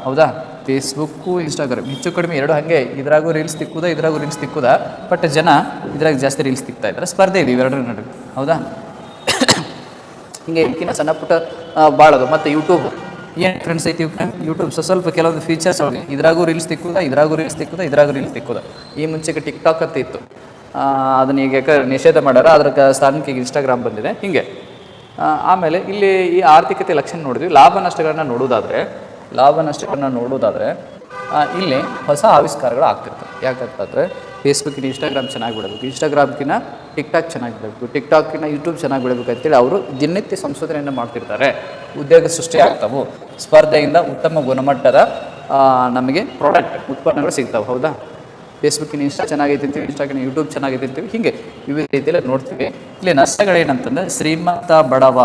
ಹೌದಾ? ಫೇಸ್ಬುಕ್ಕು ಇನ್ಸ್ಟಾಗ್ರಾಮ್ ಹೆಚ್ಚು ಕಡಿಮೆ ಎರಡು ಹಾಗೆ, ಇದ್ರಾಗೂ ರೀಲ್ಸ್ ತಿಕ್ಕುದ, ಬಟ್ ಜನ ಇದ್ರಾಗ ಜಾಸ್ತಿ ರೀಲ್ಸ್ ತಿಕ್ತಾ ಇದ್ದಾರೆ. ಸ್ಪರ್ಧೆ ಇದೆ ಇವೆರಡರ ನಡುವೆ. ಹೌದಾ? ಹಿಂಗೆ ಇದಕ್ಕಿಂತ ಸಣ್ಣ ಪುಟ್ಟ ಭಾಳದು. ಮತ್ತು ಏನು ಡಿಫ್ರೆನ್ಸ್ ಐತಿ ಯೂಟ್ಯೂಬ್ ಸ್ವಲ್ಪ ಕೆಲವೊಂದು ಫೀಚರ್ಸ್ ಒಳಗೆ ಇದ್ರಾಗೂ ರೀಲ್ಸ್ ಇದ್ರಾಗೂ ರೀಲ್ಸ್ ತಿಕ್ಕುದ. ಈ ಮುಂಚೆಗೆ ಟಿಕ್ಟಾಕ್ ಅಂತ ಇತ್ತು, ಅದನ್ನ ಈಗ ನಿಷೇಧ ಮಾಡ್ಯಾರ, ಅದ್ರ ಸ್ಥಾನಕ್ಕೆ ಈಗ ಇನ್ಸ್ಟಾಗ್ರಾಮ್ ಬಂದಿದೆ. ಹೀಗೆ ಆಮೇಲೆ ಇಲ್ಲಿ ಈ ಆರ್ಥಿಕತೆ ಲಕ್ಷಣ ನೋಡಿದ್ವಿ. ಲಾಭ ನಷ್ಟಗಳನ್ನ ನೋಡೋದಾದರೆ ಇಲ್ಲಿ ಹೊಸ ಆವಿಷ್ಕಾರಗಳು ಆಗ್ತಿರ್ತವೆ. ಯಾಕಂತಂದರೆ ಫೇಸ್ಬುಕ್ಕಿನ ಇನ್ಸ್ಟಾಗ್ರಾಮ್ ಚೆನ್ನಾಗಿ ಬಿಡಬೇಕು, ಇನ್ಸ್ಟಾಗ್ರಾಮ್ಕಿನ್ನ ಟಿಕ್ಟಾಕ್ ಚೆನ್ನಾಗಿ ಬಿಡಬೇಕು, ಟಿಕ್ಟಾಕಿನ ಯೂಟ್ಯೂಬ್ ಚೆನ್ನಾಗಿ ಬಿಡಬೇಕು ಅಂತೇಳಿ ಅವರು ದಿನನಿತ್ಯ ಸಂಶೋಧನೆಯನ್ನು ಮಾಡ್ತಿರ್ತಾರೆ. ಉದ್ಯೋಗ ಸೃಷ್ಟಿ ಆಗ್ತಾವೆ, ಸ್ಪರ್ಧೆಯಿಂದ ಉತ್ತಮ ಗುಣಮಟ್ಟದ ನಮಗೆ ಉತ್ಪನ್ನಗಳು ಸಿಗ್ತಾವೆ. ಹೌದಾ? ಫೇಸ್ಬುಕ್ಕಿನ ಇನ್ಸ್ಟಾ ಚೆನ್ನಾಗೈತೆ ಅಂತೀವಿ, ಇನ್ಸ್ಟಾಗ್ರಾಮ್ ಯೂಟ್ಯೂಬ್ ಚೆನ್ನಾಗೈತೆ ಅಂತೀವಿ, ಹೀಗೆ ವಿವಿಧ ರೀತಿಯಲ್ಲಿ ನೋಡ್ತೀವಿ. ಇಲ್ಲಿ ನಷ್ಟಗಳೇನಂತಂದರೆ ಶ್ರೀಮಂತ ಬಡವ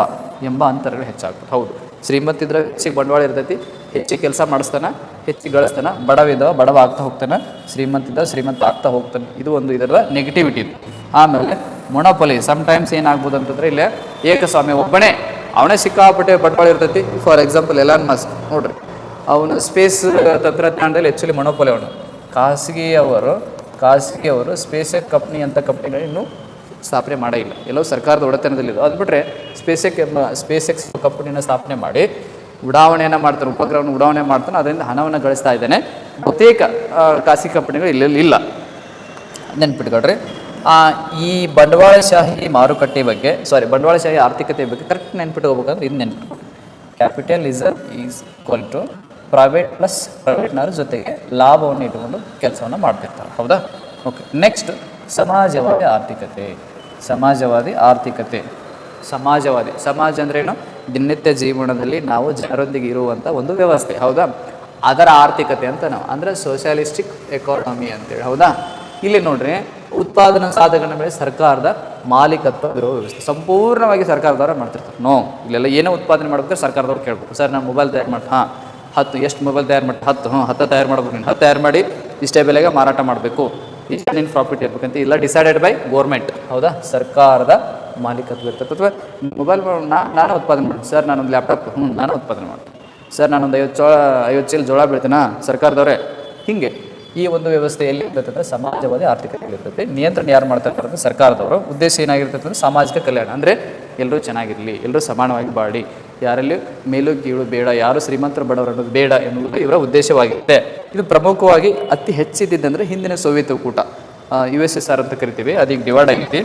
ಎಂಬ ಅಂತರಗಳು ಹೆಚ್ಚಾಗ್ತದೆ. ಹೌದು, ಶ್ರೀಮಂತ ಇದ್ರೆ ಹೆಚ್ಚಿಗೆ ಬಂಡವಾಳ ಇರ್ತೈತಿ, ಹೆಚ್ಚಿಗೆ ಕೆಲಸ ಮಾಡಿಸ್ತಾನೆ, ಹೆಚ್ಚಿಗೆ ಗಳಿಸ್ತಾನೆ. ಬಡವ ಆಗ್ತಾ ಹೋಗ್ತಾನೆ, ಶ್ರೀಮಂತ ಆಗ್ತಾ ಹೋಗ್ತಾನೆ. ಇದು ಒಂದು ಇದರ ನೆಗೆಟಿವಿಟಿ. ಆಮೇಲೆ ಮೊನೋಪೊಲಿ ಸಮ್ಟೈಮ್ಸ್ ಏನಾಗ್ಬೋದು ಅಂತಂದರೆ ಇಲ್ಲೇ ಏಕಸ್ವಾಮ್ಯ, ಒಬ್ಬನೇ ಅವನೇ ಸಿಕ್ಕಾಪಟ್ಟೆ ಬಂಡವಾಳ ಇರ್ತೈತಿ. ಫಾರ್ ಎಕ್ಸಾಂಪಲ್ ಎಲಾನ್ ಮಸ್ಕ್ ನೋಡ್ರಿ, ಅವನು ಸ್ಪೇಸ್ ತಂತ್ರಜ್ಞಾನದಲ್ಲಿ ಆ್ಯಕ್ಚುಲಿ ಮೊನೋಪೊಲಿ ಅವನು. ಖಾಸಗಿಯವರು ಸ್ಪೇಸ್ ಎಕ್ಸ್ ಕಂಪ್ನಿ ಅಂತ ಕಂಪ್ನಿಗಳು ಇನ್ನೂ ಸ್ಥಾಪನೆ ಮಾಡೇ ಇಲ್ಲ, ಎಲ್ಲೋ ಸರ್ಕಾರದ ಒಡೆತನದಲ್ಲಿದ್ದು. ಅದು ಬಿಟ್ಟರೆ ಸ್ಪೇಸ್ ಎಕ್ಸ್ ಕಂಪ್ನಿನ ಸ್ಥಾಪನೆ ಮಾಡಿ ಉಡಾವಣೆಯನ್ನು ಮಾಡ್ತಾನೆ, ಉಪಗ್ರಹವನ್ನು ಉಡಾವಣೆ ಮಾಡ್ತಾನೆ, ಅದರಿಂದ ಹಣವನ್ನು ಗಳಿಸ್ತಾ ಇದ್ದಾನೆ. ಬಹುತೇಕ ಖಾಸಗಿ ಕಂಪ್ನಿಗಳು ಇಲ್ಲೆಲ್ಲಿ ಇಲ್ಲ, ನೆನ್ಪಿಟ್ಕೊಳ್ರಿ. ಈ ಬಂಡವಾಳಶಾಹಿ ಆರ್ಥಿಕತೆ ಬಗ್ಗೆ ಕರೆಕ್ಟ್ ನೆನ್ಪಿಟ್ಕೋಬೇಕಂದ್ರೆ ಇದು ನೆನ್ಪಿಟ್ಕೊಳ್ರಿ. Capitalism is equal to private plus ಪ್ರೈವೇಟ್ನವ್ರ ಜೊತೆಗೆ ಲಾಭವನ್ನು ಇಟ್ಟುಕೊಂಡು ಕೆಲಸವನ್ನು ಮಾಡ್ತಿರ್ತಾರೆ. ಹೌದಾ? ಓಕೆ. ನೆಕ್ಸ್ಟ್ ಸಮಾಜವಾದಿ ಆರ್ಥಿಕತೆ. ಸಮಾಜ ಅಂದ್ರೇನು? ದಿನನಿತ್ಯ ಜೀವನದಲ್ಲಿ ನಾವು ಜನರೊಂದಿಗೆ ಇರುವಂಥ ಒಂದು ವ್ಯವಸ್ಥೆ. ಹೌದಾ? ಅದರ ಆರ್ಥಿಕತೆ ಅಂತ ನಾವು ಅಂದರೆ ಸೋಷಿಯಲಿಸ್ಟಿಕ್ ಎಕಾನಮಿ ಅಂತೇಳಿ. ಹೌದಾ? ಇಲ್ಲಿ ನೋಡ್ರಿ, ಉತ್ಪಾದನಾ ಸಾಧನಗಳ ಮೇಲೆ ಸರ್ಕಾರದ ಮಾಲೀಕತ್ವ ಇರೋ ವ್ಯವಸ್ಥೆ ಸಂಪೂರ್ಣವಾಗಿ ಸರ್ಕಾರದವ್ರು ಮಾಡ್ತಿರ್ತಾರೆ. ಇಲ್ಲೆಲ್ಲ ಏನೋ ಉತ್ಪಾದನೆ ಮಾಡ್ಬೇಕಾದ್ರೆ ಸರ್ಕಾರದವ್ರು ಕೇಳ್ಬೇಕು, ಸರ್ ನಾನು ಮೊಬೈಲ್ ತಯಾರು ಮಾಡಿ, 10 ಎಷ್ಟು ಮೊಬೈಲ್ ತಯಾರು ಮಾಡಿ, 10 ತಯಾರು ಮಾಡ್ಬೇಕು, ನೀನು 10 ತಯಾರು ಮಾಡಿ ಇಷ್ಟೇ ಬೆಲೆಗೆ ಮಾರಾಟ ಮಾಡಬೇಕು, ಇಷ್ಟು ನಿನ್ನ ಪ್ರಾಫಿಟ್ ಇರಬೇಕಂತ ಇಲ್ಲ ಡಿಸೈಡೆಡ್ ಬೈ ಗೋರ್ಮೆಂಟ್. ಹೌದಾ? ಸರ್ಕಾರದ ಮಾಲೀಕತ್ವ ಇರ್ತದೆ. ಅಥವಾ ಮೊಬೈಲ್ ನಾನು ಉತ್ಪಾದನೆ ಮಾಡ್ತೀನಿ, ಸರ್ ನಾನೊಂದು ಲ್ಯಾಪ್ಟಾಪ್ ನಾನು ಉತ್ಪಾದನೆ ಮಾಡ್ತೀನಿ, ಸರ್ ನಾನೊಂದು 50 ಚೀಲ ಜೋಳ ಬೀಳ್ತೀನಾ, ಸರ್ಕಾರದವರೇ. ಹೀಗೆ ಈ ಒಂದು ವ್ಯವಸ್ಥೆಯಲ್ಲಿ ಇರ್ತೈತೆ ಅಂದರೆ ಸಮಾಜವಾದಿ ಆರ್ಥಿಕತೆಯಲ್ಲಿರ್ತೈತೆ. ನಿಯಂತ್ರಣ ಯಾರು ಮಾಡ್ತಾ ಇರ್ತಾರೆ? ಸರ್ಕಾರದವರು. ಉದ್ದೇಶ ಏನಾಗಿರ್ತೈತೆ ಅಂದರೆ ಸಾಮಾಜಿಕ ಕಲ್ಯಾಣ, ಅಂದರೆ ಎಲ್ಲರೂ ಚೆನ್ನಾಗಿರಲಿ, ಎಲ್ಲರೂ ಸಮಾನವಾಗಿ ಬಾಳಿ, ಯಾರಲ್ಲಿ ಮೇಲು ಕೀಳು ಬೇಡ, ಯಾರು ಶ್ರೀಮಂತರ ಬಡವರು ಅನ್ನೋದು ಬೇಡ ಎನ್ನುವುದು ಇವರ ಉದ್ದೇಶವಾಗಿರುತ್ತೆ. ಇದು ಪ್ರಮುಖವಾಗಿ ಅತಿ ಹೆಚ್ಚಿದ್ದಂದರೆ ಹಿಂದಿನ ಸೋವಿಯತ್ ಒಕ್ಕೂಟ, USSR ಅಂತ ಕರಿತೀವಿ, ಅದೀಗ ಡಿವೈಡ್ ಆಗೈತಿ.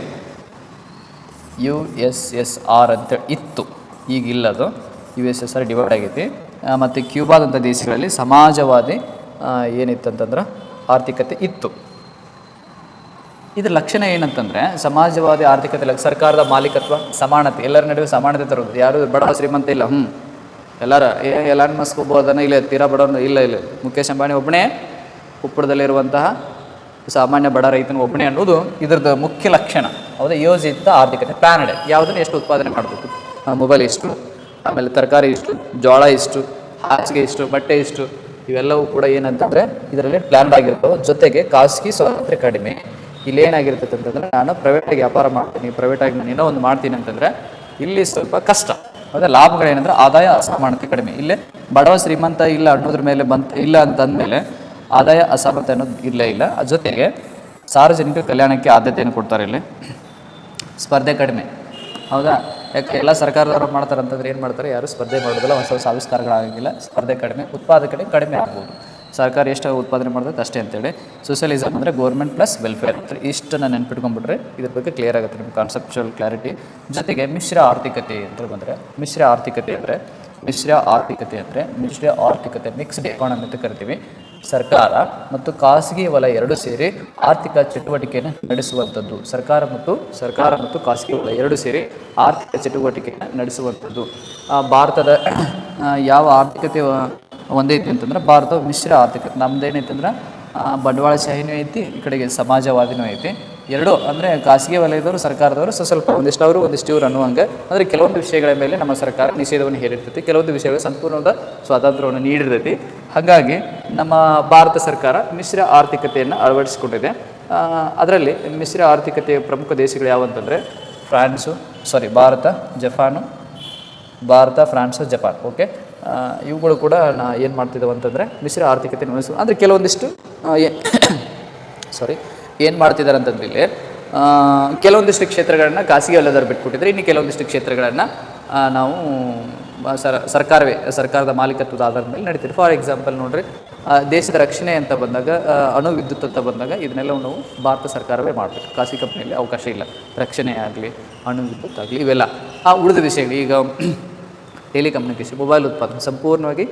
USSR ಅಂತ ಇತ್ತು, ಈಗಿಲ್ಲ ಅದು. USSR ಡಿವೈಡ್ ಆಗೈತಿ. ಮತ್ತು ಕ್ಯೂಬಾದಂಥ ದೇಶಗಳಲ್ಲಿ ಸಮಾಜವಾದಿ ಏನಿತ್ತಂತಂದ್ರೆ ಆರ್ಥಿಕತೆ ಇತ್ತು. ಇದರ ಲಕ್ಷಣ ಏನಂತಂದರೆ ಸಮಾಜವಾದಿ ಆರ್ಥಿಕತೆ ಸರ್ಕಾರದ ಮಾಲೀಕತ್ವ, ಸಮಾನತೆ, ಎಲ್ಲರ ನಡುವೆ ಸಮಾನತೆ ತರೋದು. ಯಾರು ಬಡ ಶ್ರೀಮಂತ ಇಲ್ಲ, ಎಲ್ಲರ ಎಲಾನ್ ಮಸ್ಕ್ ಒಬ್ಬ ಇಲ್ಲ, ತೀರಾ ಬಡವನು ಇಲ್ಲ, ಮುಖೇಶ್ ಅಂಬಾನಿ ಒಬ್ಬನೇ, ಉಪ್ಪಳದಲ್ಲಿರುವಂತಹ ಸಾಮಾನ್ಯ ಬಡ ರೈತನ ಒಬ್ಬನೇ ಅನ್ನೋದು ಇದರದ್ದು ಮುಖ್ಯ ಲಕ್ಷಣ. ಹೌದಾ? ಯೋಜಿತ ಆರ್ಥಿಕತೆ, ಪ್ಲಾನಡೆ, ಯಾವುದನ್ನು ಎಷ್ಟು ಉತ್ಪಾದನೆ ಮಾಡಬೇಕು, ಮೊಬೈಲ್ ಇಷ್ಟು, ಆಮೇಲೆ ತರಕಾರಿ ಇಷ್ಟು, ಜೋಳ ಇಷ್ಟು, ಹಾಸಿಗೆ ಇಷ್ಟು, ಬಟ್ಟೆ ಇಷ್ಟು, ಇವೆಲ್ಲವೂ ಕೂಡ ಏನಂತಂದರೆ ಇದರಲ್ಲಿ ಪ್ಲ್ಯಾನ್ಡ್ ಆಗಿರ್ತವೆ. ಜೊತೆಗೆ ಖಾಸಗಿ ಸ್ವಾತಂತ್ರ್ಯ ಕಡಿಮೆ. ಇಲ್ಲೇನಾಗಿರ್ತೈತೆ ಅಂತಂದರೆ ನಾನು ಪ್ರೈವೇಟಾಗಿ ವ್ಯಾಪಾರ ಮಾಡ್ತೀನಿ, ಪ್ರೈವೇಟಾಗಿ ನಾನು ಏನೋ ಒಂದು ಮಾಡ್ತೀನಿ ಅಂತಂದರೆ ಇಲ್ಲಿ ಸ್ವಲ್ಪ ಕಷ್ಟ. ಹೌದಾ? ಲಾಭಗಳೇನೆಂದರೆ ಆದಾಯ ಅಸಮಾನತೆ ಕಡಿಮೆ. ಇಲ್ಲೇ ಬಡವ ಶ್ರೀಮಂತ ಇಲ್ಲ ಅನ್ನೋದ್ರ ಮೇಲೆ ಇಲ್ಲ ಅಂತಂದಮೇಲೆ ಆದಾಯ ಅಸಮಾನತೆ ಅನ್ನೋದು ಇಲ್ಲ. ಜೊತೆಗೆ ಸಾರ್ವಜನಿಕ ಕಲ್ಯಾಣಕ್ಕೆ ಆದ್ಯತೆಯನ್ನು ಕೊಡ್ತಾರೆ. ಇಲ್ಲಿ ಸ್ಪರ್ಧೆ ಕಡಿಮೆ. ಹೌದಾ? ಯಾಕೆ ಎಲ್ಲ ಸರ್ಕಾರದವರು ಮಾಡ್ತಾರೆ ಅಂತಂದ್ರೆ ಏನು ಮಾಡ್ತಾರೆ, ಯಾರು ಸ್ಪರ್ಧೆ ಮಾಡೋದಿಲ್ಲ, ಹೊಸ ಆವಿಷ್ಕಾರಗಳಾಗಂಗಿಲ್ಲ, ಸ್ಪರ್ಧೆ ಕಡಿಮೆ, ಉತ್ಪಾದಕತೆ ಕಡಿಮೆ ಆಗ್ಬೋದು. ಸರ್ಕಾರ ಎಷ್ಟು ಉತ್ಪಾದನೆ ಮಾಡ್ತದೆ ಅಷ್ಟೇ ಅಂತೇಳಿ. ಸೋಷಿಯಲಿಸಮ್ ಅಂದರೆ ಗೋರ್ಮೆಂಟ್ ಪ್ಲಸ್ ವೆಲ್ಫೇರ್ ಅಂತ. ಇಷ್ಟನ್ನು ನೆನ್ಪಿಟ್ಕೊಂಡ್ಬಿಟ್ರೆ ಇದ್ರ ಬಗ್ಗೆ ಕ್ಲಿಯರ್ ಆಗುತ್ತೆ ನಿಮ್ಗೆ, ಕಾನ್ಸೆಪ್ಚುವಲ್ ಕ್ಲಾರಿಟಿ. ಜೊತೆಗೆ ಮಿಶ್ರ ಆರ್ಥಿಕತೆ ಅಂತ ಬಂದರೆ, ಮಿಶ್ರ ಆರ್ಥಿಕತೆ ಮಿಕ್ಸ್ಡ್ ಎಕಾನಮಿ ಅಂತ ಕರಿತೀವಿ. ಸರ್ಕಾರ ಮತ್ತು ಖಾಸಗಿ ವಲಯ ಎರಡೂ ಸೇರಿ ಆರ್ಥಿಕ ಚಟುವಟಿಕೆಯನ್ನು ನಡೆಸುವಂಥದ್ದು. ಸರ್ಕಾರ ಮತ್ತು ಖಾಸಗಿ ವಲಯ ಎರಡೂ ಸೇರಿ ಆರ್ಥಿಕ ಚಟುವಟಿಕೆಯನ್ನು ನಡೆಸುವಂಥದ್ದು. ಭಾರತದ ಯಾವ ಆರ್ಥಿಕತೆ ಒಂದೈತಿ ಅಂತಂದ್ರೆ ಭಾರತ ಮಿಶ್ರ ಆರ್ಥಿಕತೆ. ನಮ್ದೇನೈತಂದ್ರೆ ಬಂಡವಾಳಶಾಹಿನೂ ಐತಿ, ಈ ಕಡೆಗೆ ಸಮಾಜವಾದಿನೂ ಐತಿ. ಎರಡೂ ಅಂದರೆ ಖಾಸಗಿ ವಲಯದವರು, ಸರ್ಕಾರದವರು ಸ್ವಲ್ಪ ಒಂದಿಷ್ಟು ಅವರು ಒಂದಿಷ್ಟು ಇವರು ಅನ್ನುವಂಗೆ. ಅಂದರೆ ಕೆಲವೊಂದು ವಿಷಯಗಳ ಮೇಲೆ ನಮ್ಮ ಸರ್ಕಾರ ನಿಷೇಧವನ್ನು ಹೇರಿರ್ತೈತಿ, ಕೆಲವೊಂದು ವಿಷಯಗಳ ಸಂಪೂರ್ಣವಾದ ಸ್ವಾತಂತ್ರ್ಯವನ್ನು ನೀಡಿರ್ತೈತಿ. ಹಾಗಾಗಿ ನಮ್ಮ ಭಾರತ ಸರ್ಕಾರ ಮಿಶ್ರ ಆರ್ಥಿಕತೆಯನ್ನು ಅಳವಡಿಸಿಕೊಂಡಿದೆ. ಅದರಲ್ಲಿ ಮಿಶ್ರ ಆರ್ಥಿಕತೆಯ ಪ್ರಮುಖ ದೇಶಗಳು ಯಾವಂತಂದರೆ ಭಾರತ, ಫ್ರಾನ್ಸು, ಜಪಾನ್. ಓಕೆ, ಇವುಗಳು ಕೂಡ ಏನು ಮಾಡ್ತಿದ್ದಾವೆ ಅಂತಂದರೆ ಮಿಶ್ರ ಆರ್ಥಿಕತೆ ನಡೆಸುವ. ಅಂದರೆ ಕೆಲವೊಂದಿಷ್ಟು ಏನು ಮಾಡ್ತಿದ್ದಾರೆ ಅಂತಂದ್ರೆ ಇಲ್ಲಿ ಕೆಲವೊಂದಿಷ್ಟು ಕ್ಷೇತ್ರಗಳನ್ನು ಖಾಸಗಿ ವಲಯದವರು ಬಿಟ್ಕೊಟ್ಟಿದ್ರೆ, ಇನ್ನು ಕೆಲವೊಂದಿಷ್ಟು ಕ್ಷೇತ್ರಗಳನ್ನು ನಾವು ಸರ್ಕಾರದ ಮಾಲೀಕತ್ವದ ಆಧಾರದ ಮೇಲೆ ನಡೀತಿದೆ. ಫಾರ್ ಎಕ್ಸಾಂಪಲ್ ನೋಡ್ರಿ, ದೇಶದ ರಕ್ಷಣೆ ಅಂತ ಬಂದಾಗ, ಅಣು ವಿದ್ಯುತ್ ಅಂತ ಬಂದಾಗ ಇದನ್ನೆಲ್ಲ ನಾವು ಭಾರತ ಸರ್ಕಾರವೇ ಮಾಡಬೇಕು. ಖಾಸಗಿ ಕಂಪ್ನಿಯಲ್ಲಿ ಅವಕಾಶ ಇಲ್ಲ. ರಕ್ಷಣೆ ಆಗಲಿ, ಅಣು ವಿದ್ಯುತ್ ಆಗಲಿ, ಇವೆಲ್ಲ ಉಳಿದ ವಿಷಯಗಳು. ಈಗ ಟೆಲಿಕಮ್ಯುನಿಕೇಷನ್, ಮೊಬೈಲ್ ಉತ್ಪಾದನೆ ಸಂಪೂರ್ಣವಾಗಿ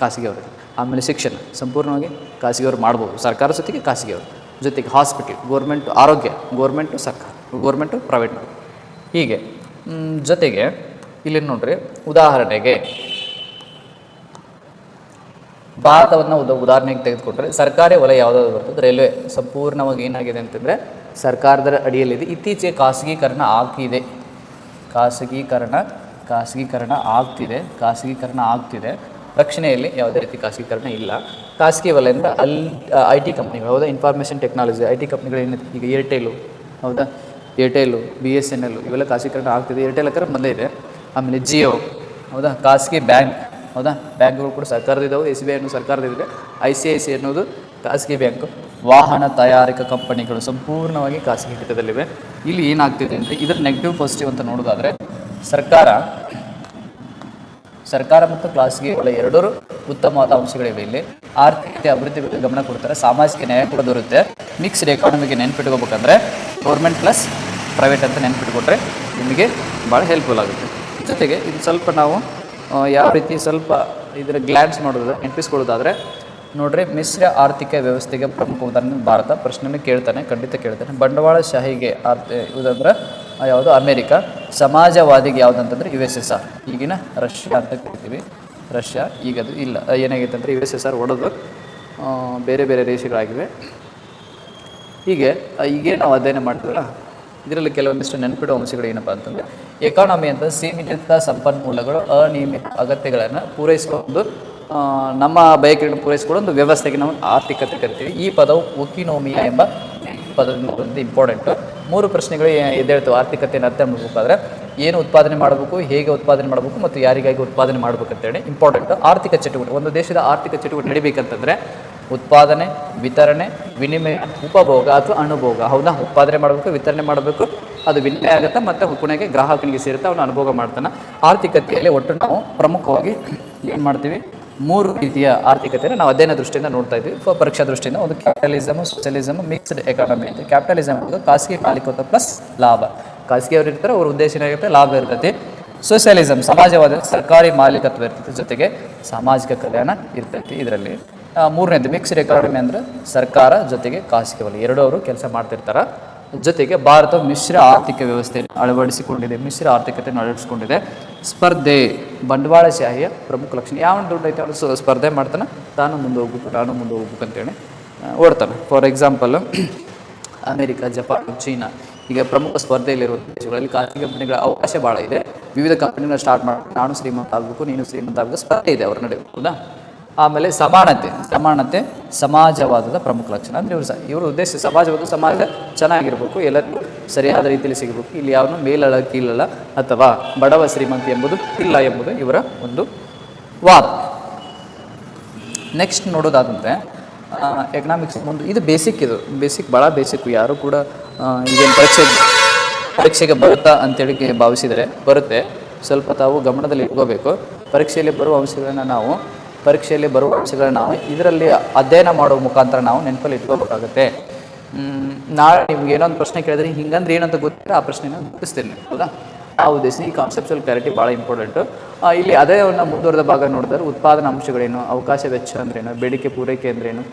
ಖಾಸಗಿಯವರಿಗೆ. ಆಮೇಲೆ ಶಿಕ್ಷಣ ಸಂಪೂರ್ಣವಾಗಿ ಖಾಸಗಿಯವರು ಮಾಡ್ಬೋದು, ಸರ್ಕಾರ ಜೊತೆಗೆ ಖಾಸಗಿಯವರು ಜೊತೆಗೆ. ಹಾಸ್ಪಿಟಲ್ ಗೋರ್ಮೆಂಟು, ಆರೋಗ್ಯ ಗೋರ್ಮೆಂಟು, ಸರ್ಕಾರ ಗೋರ್ಮೆಂಟು, ಪ್ರೈವೇಟ್ ಹೀಗೆ. ಜೊತೆಗೆ ಇಲ್ಲಿ ನೋಡ್ರಿ, ಉದಾಹರಣೆಗೆ ಭಾರತವನ್ನು ಉದಾಹರಣೆಗೆ ತೆಗೆದುಕೊಂಡ್ರೆ ಸರ್ಕಾರಿ ವಲಯ ಯಾವುದಾದ್ರು ಬರ್ತದೆ, ರೈಲ್ವೆ ಸಂಪೂರ್ಣವಾಗಿ ಏನಾಗಿದೆ ಅಂತಂದರೆ ಸರ್ಕಾರದ ಅಡಿಯಲ್ಲಿದೆ. ಇತ್ತೀಚೆಗೆ ಖಾಸಗೀಕರಣ ಆಗ್ತಿದೆ. ರಕ್ಷಣೆಯಲ್ಲಿ ಯಾವುದೇ ರೀತಿ ಖಾಸಗೀಕರಣ ಇಲ್ಲ. ಖಾಸಗಿ ವಲಯದಿಂದ ಐ ಟಿ ಕಂಪ್ನಿಗಳು, ಹೌದಾ, ಇನ್ಫಾರ್ಮೇಷನ್ ಟೆಕ್ನಾಲಜಿ ಐ ಟಿ ಕಂಪ್ನಿಗಳು ಏನಿದೆ, ಈಗ ಏರ್ಟೆಲ್ಲು, ಹೌದಾ, ಏರ್ಟೆಲ್ಲು, BSNL ಇವೆಲ್ಲ ಖಾಸಗೀಕರಣ ಆಗ್ತಿದೆ. ಏರ್ಟೆಲ್ ಹತ್ತಿರ ಮೊದಲೇ ಇದೆ. ಆಮೇಲೆ ಜಿಯೋ, ಹೌದಾ, ಖಾಸಗಿ ಬ್ಯಾಂಕ್, ಹೌದಾ, ಬ್ಯಾಂಕ್ಗಳು ಕೂಡ ಸರ್ಕಾರದಿದ್ದಾವೆ. SBI ಅನ್ನೋದು ಸರ್ಕಾರದಿದೆ. ICICI ಅನ್ನೋದು ಖಾಸಗಿ ಬ್ಯಾಂಕು. ವಾಹನ ತಯಾರಿಕಾ ಕಂಪನಿಗಳು ಸಂಪೂರ್ಣವಾಗಿ ಖಾಸಗಿ ಹಿಡಿತದಲ್ಲಿವೆ. ಇಲ್ಲಿ ಏನಾಗ್ತಿದೆ ಅಂದರೆ ಇದರ ನೆಗೆಟಿವ್ ಪಾಸಿಟಿವ್ ಅಂತ ನೋಡೋದಾದರೆ, ಸರ್ಕಾರ ಮತ್ತು ಖಾಸಗಿ ವಲಯ ಎರಡರೂ ಉತ್ತಮವಾದ ಅಂಶಗಳಿವೆ. ಇಲ್ಲಿ ಆರ್ಥಿಕತೆ ಅಭಿವೃದ್ಧಿ ಬಗ್ಗೆ ಗಮನ ಕೊಡ್ತಾರೆ, ಸಾಮಾಜಿಕ ನ್ಯಾಯ ಕೂಡ ದೊರೆಯುತ್ತೆ. ಮಿಕ್ಸ್ಡ್ ಎಕಾನಮಿಗೆ ನೆನ್ಪಿಟ್ಕೋಬೇಕಂದ್ರೆ ಗೌರ್ಮೆಂಟ್ ಪ್ಲಸ್ ಪ್ರೈವೇಟ್ ಅಂತ ನೆನ್ಪಿಟ್ಕೊಟ್ರೆ ನಿಮಗೆ ಭಾಳ ಹೆಲ್ಪ್ಫುಲ್ ಆಗುತ್ತೆ. ಜೊತೆಗೆ ಇದು ಸ್ವಲ್ಪ ನಾವು ಯಾವ ರೀತಿ ಸ್ವಲ್ಪ ಇದರ ಗ್ಲ್ಯಾನ್ಸ್ ಮಾಡೋದು ನೆನಪಿಸ್ಕೊಳ್ಳೋದಾದರೆ ನೋಡ್ರಿ, ಮಿಶ್ರ ಆರ್ಥಿಕ ವ್ಯವಸ್ಥೆಗೆ ಪ್ರಮುಖ ಉದಾಹರಣೆ ಭಾರತ. ಪ್ರಶ್ನೆಯನ್ನು ಖಂಡಿತ ಕೇಳ್ತಾನೆ. ಬಂಡವಾಳಶಾಹಿಗೆ ಇದಂದ್ರೆ ಯಾವುದು, ಅಮೇರಿಕ. ಸಮಾಜವಾದಿಗೆ ಯಾವುದಂತಂದರೆ USSR, ಈಗಿನ ರಷ್ಯಾ ಅಂತ ಕರಿತೀವಿ. ರಷ್ಯಾ ಈಗ ಅದು ಇಲ್ಲ, ಏನಾಗೈತೆ ಅಂದರೆ USSR ಒಡೆದು ಬೇರೆ ಬೇರೆ ದೇಶಗಳಾಗಿವೆ. ಹೀಗೆ ನಾವು ಅಧ್ಯಯನ ಮಾಡ್ತೀವಲ್ಲ, ಇದರಲ್ಲಿ ಕೆಲವೊಂದಿಷ್ಟು ನೆನಪಿಡುವ ಅಂಶಗಳು ಏನಪ್ಪ ಅಂತಂದರೆ, ಎಕಾನಮಿ ಅಂತ ಸೀಮಿತ ಸಂಪನ್ಮೂಲಗಳು, ಅನಿಯಮಿತ ಅಗತ್ಯಗಳನ್ನು ಪೂರೈಸಿಕೊಂಡು ನಮ್ಮ ಬಯಕೆಗಳನ್ನು ಪೂರೈಸಿಕೊಳ್ಳೋ ಒಂದು ವ್ಯವಸ್ಥೆಗೆ ನಾವು ಆರ್ಥಿಕತೆ ಕರಿತೀವಿ. ಈ ಪದವು ಒಕಿನೋಮಿಯಾ ಎಂಬ ಪದದಿಂದ ಇಂಪಾರ್ಟೆಂಟು. 3 ಪ್ರಶ್ನೆಗಳು ಎದ್ದೇಳ್ತವೆ ಆರ್ಥಿಕತೆಯನ್ನು ಅರ್ಥ ಮಾಡಬೇಕಾದ್ರೆ. ಏನು ಉತ್ಪಾದನೆ ಮಾಡಬೇಕು, ಹೇಗೆ ಉತ್ಪಾದನೆ ಮಾಡಬೇಕು ಮತ್ತು ಯಾರಿಗಾಗಿ ಉತ್ಪಾದನೆ ಮಾಡಬೇಕಂತೇಳಿ ಇಂಪಾರ್ಟೆಂಟು. ಆರ್ಥಿಕ ಚಟುವಟಿಕೆ, ಒಂದು ದೇಶದ ಆರ್ಥಿಕ ಚಟುವಟಿಕೆ ನಡಿಬೇಕಂತಂದರೆ ಉತ್ಪಾದನೆ, ವಿತರಣೆ, ವಿನಿಮಯ, ಉಪಭೋಗ ಅಥವಾ ಅನುಭೋಗ. ಹೌದಾ, ಉತ್ಪಾದನೆ ಮಾಡಬೇಕು, ವಿತರಣೆ ಮಾಡಬೇಕು, ಅದು ವಿನಿಮಯ ಆಗುತ್ತೆ ಮತ್ತು ಕೊನೆಗೆ ಗ್ರಾಹಕನಿಗೆ ಸೇರುತ್ತೆ, ಅವನು ಅನುಭೋಗ ಮಾಡ್ತಾನೆ. ಆರ್ಥಿಕತೆಯಲ್ಲಿ ಒಟ್ಟು ನಾವು ಪ್ರಮುಖವಾಗಿ ಏನು ಮಾಡ್ತೀವಿ, 3 ರೀತಿಯ ಆರ್ಥಿಕತೆಯನ್ನು ನಾವು ಅಧ್ಯಯನ ದೃಷ್ಟಿಯಿಂದ ನೋಡ್ತಾ ಇದ್ದೀವಿ. ಪರೀಕ್ಷಾ ದೃಷ್ಟಿಯಿಂದ ಒಂದು ಕ್ಯಾಪಿಟಲಿಸಮ್, ಸೋಷಿಯಲಿಸಮ್, ಮಿಕ್ಸ್ಡ್ ಎಕಾನಮಿ ಅಂತ. ಕ್ಯಾಪಿಟಲಿಸಮ್ ಅಂದರೆ ಖಾಸಗಿ ಮಾಲೀಕತ್ವ ಪ್ಲಸ್ ಲಾಭ. ಖಾಸಗಿಯವರು ಇರ್ತಾರೆ, ಅವ್ರ ಉದ್ದೇಶ ಏನಾಗಿರುತ್ತೆ, ಲಾಭ ಇರ್ತೈತಿ. ಸೋಷಿಯಲಿಸಮ್ ಸಮಾಜವಾದ ಸರ್ಕಾರಿ ಮಾಲೀಕತ್ವ ಇರ್ತೈತಿ, ಜೊತೆಗೆ ಸಾಮಾಜಿಕ ಕಲ್ಯಾಣ ಇರ್ತೈತಿ. ಇದರಲ್ಲಿ 3ನೇದು ಮಿಕ್ಸ್ಡ್ ಎಕಾನಮಿ ಅಂದರೆ ಸರ್ಕಾರ ಜೊತೆಗೆ ಖಾಸಗಿ ವಲಯ ಎರಡೂ ಅವರು ಕೆಲಸ ಮಾಡ್ತಿರ್ತಾರೆ. ಜೊತೆಗೆ ಭಾರತ ಮಿಶ್ರ ಆರ್ಥಿಕ ವ್ಯವಸ್ಥೆಯನ್ನು ಅಳವಡಿಸಿಕೊಂಡಿದೆ. ಸ್ಪರ್ಧೆ ಬಂಡವಾಳಶಾಹಿಯ ಪ್ರಮುಖ ಲಕ್ಷಣ. ಯಾವ ದುಡ್ಡು ಐತೆ ಅವನು ಸ್ಪರ್ಧೆ ಮಾಡ್ತಾನೆ, ನಾನು ಮುಂದೆ ಹೋಗ್ಬೇಕು ಅಂತೇಳಿ ಓಡ್ತಾನೆ. ಫಾರ್ ಎಕ್ಸಾಂಪಲ್ ಅಮೇರಿಕ, ಜಪಾನ್, ಚೀನಾ ಈಗ ಪ್ರಮುಖ ಸ್ಪರ್ಧೆಯಲ್ಲಿರುವ ದೇಶಗಳಲ್ಲಿ ಖಾಸಗಿ ಕಂಪನಿಗಳ ಅವಕಾಶ ಭಾಳ ಇದೆ. ವಿವಿಧ ಕಂಪನಿಗಳನ್ನ ಸ್ಟಾರ್ಟ್ ಮಾಡಿ ನಾನು ಶ್ರೀಮಂತ ಆಗಬೇಕು, ನೀನು ಶ್ರೀಮಂತ ಆಗಬೇಕು, ಸ್ಪರ್ಧೆ ಇದೆ ಅವ್ರ ನಡುವೆ, ಹೌದಾ. ಆಮೇಲೆ ಸಮಾನತೆ ಸಮಾಜವಾದದ ಪ್ರಮುಖ ಲಕ್ಷಣ. ಅಂದರೆ ಇವ್ರ ಉದ್ದೇಶ ಸಮಾಜ ಚೆನ್ನಾಗಿರ್ಬೇಕು, ಎಲ್ಲರಿಗೂ ಸರಿಯಾದ ರೀತಿಯಲ್ಲಿ ಸಿಗಬೇಕು. ಇಲ್ಲಿ ಯಾವನು ಮೇಲಳ ಕೀಳಳ ಅಥವಾ ಬಡವ ಶ್ರೀಮಂತ ಎಂಬುದು ಇಲ್ಲ ಎಂಬುದು ಇವರ ಒಂದು ವಾದ. ನೆಕ್ಸ್ಟ್ ನೋಡೋದಾದಂತೆ ಎಕನಾಮಿಕ್ಸ್ ಒಂದು ಇದು ಭಾಳ ಬೇಸಿಕ್. ಯಾರು ಕೂಡ ಈಗೇನು ಪರೀಕ್ಷೆಗೆ ಬರುತ್ತಾ ಅಂತೇಳಿ ಭಾವಿಸಿದರೆ ಬರುತ್ತೆ. ಸ್ವಲ್ಪ ತಾವು ಗಮನದಲ್ಲಿ ಇಟ್ಕೋಬೇಕು. ಪರೀಕ್ಷೆಯಲ್ಲಿ ಬರುವ ಅಂಶಗಳನ್ನು ನಾವು ಇದರಲ್ಲಿ ಅಧ್ಯಯನ ಮಾಡುವ ಮುಖಾಂತರ ನಾವು ನೆನಪಲ್ಲಿ ಇಟ್ಕೋಬೇಕಾಗುತ್ತೆ. ನಾಳೆ ನಿಮ್ಗೆ ಏನೊಂದು ಪ್ರಶ್ನೆ ಕೇಳಿದ್ರೆ ಹಿಂಗಂದ್ರೆ ಏನಂತ ಗೊತ್ತಿದ್ರೆ ಆ ಪ್ರಶ್ನೆನ ಮುಗಿಸ್ತೀನಿ, ಹೌದಾ. ಆ ಉದ್ದೇಶ ಈ ಕಾನ್ಸೆಪ್ಚುವಲ್ ಕ್ಲಾರಿಟಿ ಭಾಳ ಇಂಪಾರ್ಟೆಂಟು. ಇಲ್ಲಿ ಅದೇ ಮುಂದುವರೆದ ಭಾಗ ನೋಡಿದ್ರೆ ಉತ್ಪಾದನಾ ಅಂಶಗಳೇನು, ಅವಕಾಶ ವೆಚ್ಚ ಅಂದ್ರೇನು, ಬೇಡಿಕೆ ಪೂರೈಕೆ ಅಂದ್ರೇನು,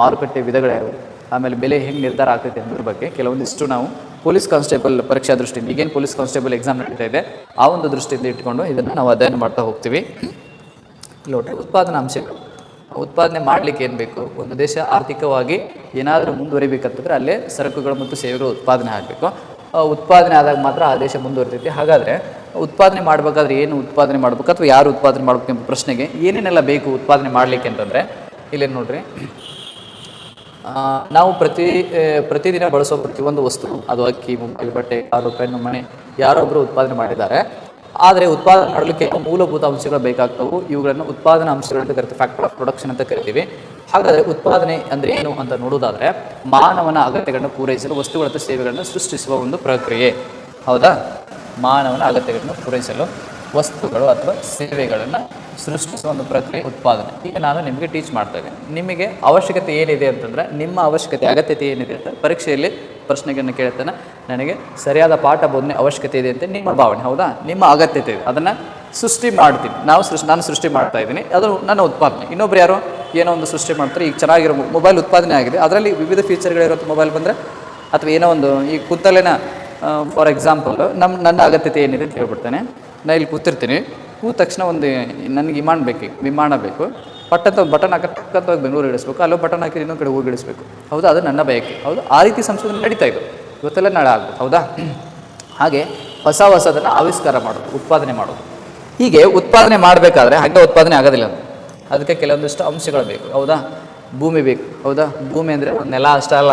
ಮಾರುಕಟ್ಟೆ ವಿಧಗಳ್ಯಾವು, ಆಮೇಲೆ ಬೆಲೆ ಹೆಂಗೆ ನಿರ್ಧಾರ ಆಗ್ತೈತೆ ಅನ್ನೋದ್ರ ಬಗ್ಗೆ ಕೆಲವೊಂದಿಷ್ಟು ನಾವು ಪೊಲೀಸ್ ಕಾನ್ಸ್ಟೇಬಲ್ ಪರೀಕ್ಷಾ ದೃಷ್ಟಿಯಿಂದ, ಈಗೇನು ಪೊಲೀಸ್ ಕಾನ್ಸ್ಟೇಬಲ್ ಎಕ್ಸಾಮ್ ನಡೀತಾ ಇದೆ ಆ ಒಂದು ದೃಷ್ಟಿಯಿಂದ ಇಟ್ಕೊಂಡು ಇದನ್ನು ನಾವು ಅಧ್ಯಯನ ಮಾಡ್ತಾ ಹೋಗ್ತೀವಿ. ಲೋಟ ಉತ್ಪಾದನಾ ಅಂಶಗಳು. ಉತ್ಪಾದನೆ ಮಾಡಲಿಕ್ಕೆ ಏನು ಬೇಕು, ಒಂದು ದೇಶ ಆರ್ಥಿಕವಾಗಿ ಏನಾದರೂ ಮುಂದುವರಿಬೇಕಂತಂದರೆ ಅಲ್ಲೇ ಸರಕುಗಳು ಮತ್ತು ಸೇವೆಗಳು ಉತ್ಪಾದನೆ ಆಗಬೇಕು. ಉತ್ಪಾದನೆ ಆದಾಗ ಮಾತ್ರ ಆ ದೇಶ ಮುಂದುವರಿತೈತಿ. ಹಾಗಾದರೆ ಉತ್ಪಾದನೆ ಮಾಡಬೇಕಾದ್ರೆ ಏನು ಉತ್ಪಾದನೆ ಮಾಡಬೇಕು ಅಥವಾ ಯಾರು ಉತ್ಪಾದನೆ ಮಾಡಬೇಕು ಎಂಬ ಪ್ರಶ್ನೆಗೆ ಏನೇನೆಲ್ಲ ಬೇಕು ಉತ್ಪಾದನೆ ಮಾಡಲಿಕ್ಕೆ ಅಂತಂದರೆ ಇಲ್ಲೇನು ನೋಡ್ರಿ, ನಾವು ಪ್ರತಿದಿನ ಬಳಸೋ ಪ್ರತಿಯೊಂದು ವಸ್ತು, ಅದು ಅಕ್ಕಿ, ಮೊಬೈಲ್, ಬಟ್ಟೆ, ಕಾರು, ಪೆನ್ನು, ಮನೆ ಯಾರೊಬ್ಬರು ಉತ್ಪಾದನೆ ಮಾಡಿದ್ದಾರೆ. ಆದರೆ ಉತ್ಪಾದನೆ ಮಾಡಲಿಕ್ಕೆ ಮೂಲಭೂತ ಅಂಶಗಳು ಬೇಕಾಗ್ತವೆ. ಇವುಗಳನ್ನು ಉತ್ಪಾದನಾ ಅಂಶಗಳಂತ ಕರಿತೀವಿ, ಫ್ಯಾಕ್ಟರ್ ಆಫ್ ಪ್ರೊಡಕ್ಷನ್ ಅಂತ ಕರಿತೀವಿ. ಹಾಗಾದರೆ ಉತ್ಪಾದನೆ ಅಂದರೆ ಏನು ಅಂತ ನೋಡೋದಾದರೆ ಮಾನವನ ಅಗತ್ಯಗಳನ್ನು ಪೂರೈಸಲು ವಸ್ತುಗಳ ಸೇವೆಗಳನ್ನು ಸೃಷ್ಟಿಸುವ ಒಂದು ಪ್ರಕ್ರಿಯೆ, ಹೌದಾ. ಮಾನವನ ಅಗತ್ಯಗಳನ್ನು ಪೂರೈಸಲು ವಸ್ತುಗಳು ಅಥವಾ ಸೇವೆಗಳನ್ನು ಸೃಷ್ಟಿಸುವ ಒಂದು ಪ್ರಕ್ರಿಯೆ ಉತ್ಪಾದನೆ. ಈಗ ನಾನು ನಿಮಗೆ ಟೀಚ್ ಮಾಡ್ತಾ ಇದ್ದೀನಿ. ನಿಮಗೆ ಅವಶ್ಯಕತೆ ಏನಿದೆ ಅಂತಂದರೆ, ನಿಮ್ಮ ಅವಶ್ಯಕತೆ ಅಗತ್ಯತೆ ಏನಿದೆ ಅಂತ ಪರೀಕ್ಷೆಯಲ್ಲಿ ಪ್ರಶ್ನೆಗಳನ್ನು ಕೇಳ್ತಾನೆ. ನನಗೆ ಸರಿಯಾದ ಪಾಠ ಬೋಧನೆ ಅವಶ್ಯಕತೆ ಇದೆ ಅಂತ ನಿಮ್ಮ ಭಾವನೆ, ಹೌದಾ? ನಿಮ್ಮ ಅಗತ್ಯತೆ ಇದೆ, ಅದನ್ನು ಸೃಷ್ಟಿ ಮಾಡ್ತೀನಿ. ನಾನು ಸೃಷ್ಟಿ ಮಾಡ್ತಾ ಇದ್ದೀನಿ, ಅದು ನನ್ನ ಉತ್ಪಾದನೆ. ಇನ್ನೊಬ್ರು ಯಾರೋ ಏನೋ ಒಂದು ಸೃಷ್ಟಿ ಮಾಡ್ತಾರೆ. ಈಗ ಚೆನ್ನಾಗಿರೋ ಮೊಬೈಲ್ ಉತ್ಪಾದನೆ ಆಗಿದೆ, ಅದರಲ್ಲಿ ವಿವಿಧ ಫೀಚರ್ಗಳಿರೋಂಥ ಮೊಬೈಲ್ ಬಂದರೆ, ಅಥವಾ ಏನೋ ಒಂದು ಈ ಕೂತಲ್ಲೇನ ಫಾರ್ ಎಕ್ಸಾಂಪಲ್ ನನ್ನ ಅಗತ್ಯತೆ ಏನಿದೆ ಅಂತ ಹೇಳ್ಬಿಡ್ತಾನೆ. ನಾನು ಇಲ್ಲಿ ಕೂತಿರ್ತೀನಿ, ಕೂತ ತಕ್ಷಣ ಒಂದು ನನಗೆ ವಿಮಾನ ಬೇಕು. ಪಟ್ಟಂತ ಒಂದು ಬಟನ್ ಹಾಕಕ್ಕಂತ ಬೆಂಗಳೂರು ಇಳಿಸ್ಬೇಕು, ಅಲ್ಲೋ ಬಟನ್ ಹಾಕಿ ಇನ್ನೊಂದು ಕಡೆ ಹೋಗಿ ಇಳಿಸ್ಬೇಕು, ಹೌದಾ? ಅದು ನನ್ನ ಬಯಕೆ, ಹೌದು? ಆ ರೀತಿ ಸಂಶೋಧನೆ ನಡೀತಾ ಇದೆ, ಇವತ್ತೆಲ್ಲ ನಾಳೆ ಆಗ್ಬೋದು, ಹೌದಾ? ಹಾಗೆ ಹೊಸದನ್ನು ಆವಿಷ್ಕಾರ ಮಾಡೋದು, ಉತ್ಪಾದನೆ ಮಾಡೋದು. ಹೀಗೆ ಉತ್ಪಾದನೆ ಮಾಡಬೇಕಾದ್ರೆ ಹಾಗೆ ಉತ್ಪಾದನೆ ಆಗೋದಿಲ್ಲ. ಅದಕ್ಕೆ ಕೆಲವೊಂದಿಷ್ಟು ಅಂಶಗಳು ಬೇಕು, ಹೌದಾ? ಭೂಮಿ ಬೇಕು, ಹೌದಾ? ಭೂಮಿ ಅಂದರೆ ನೆಲ ಅಷ್ಟೇ ಅಲ್ಲ,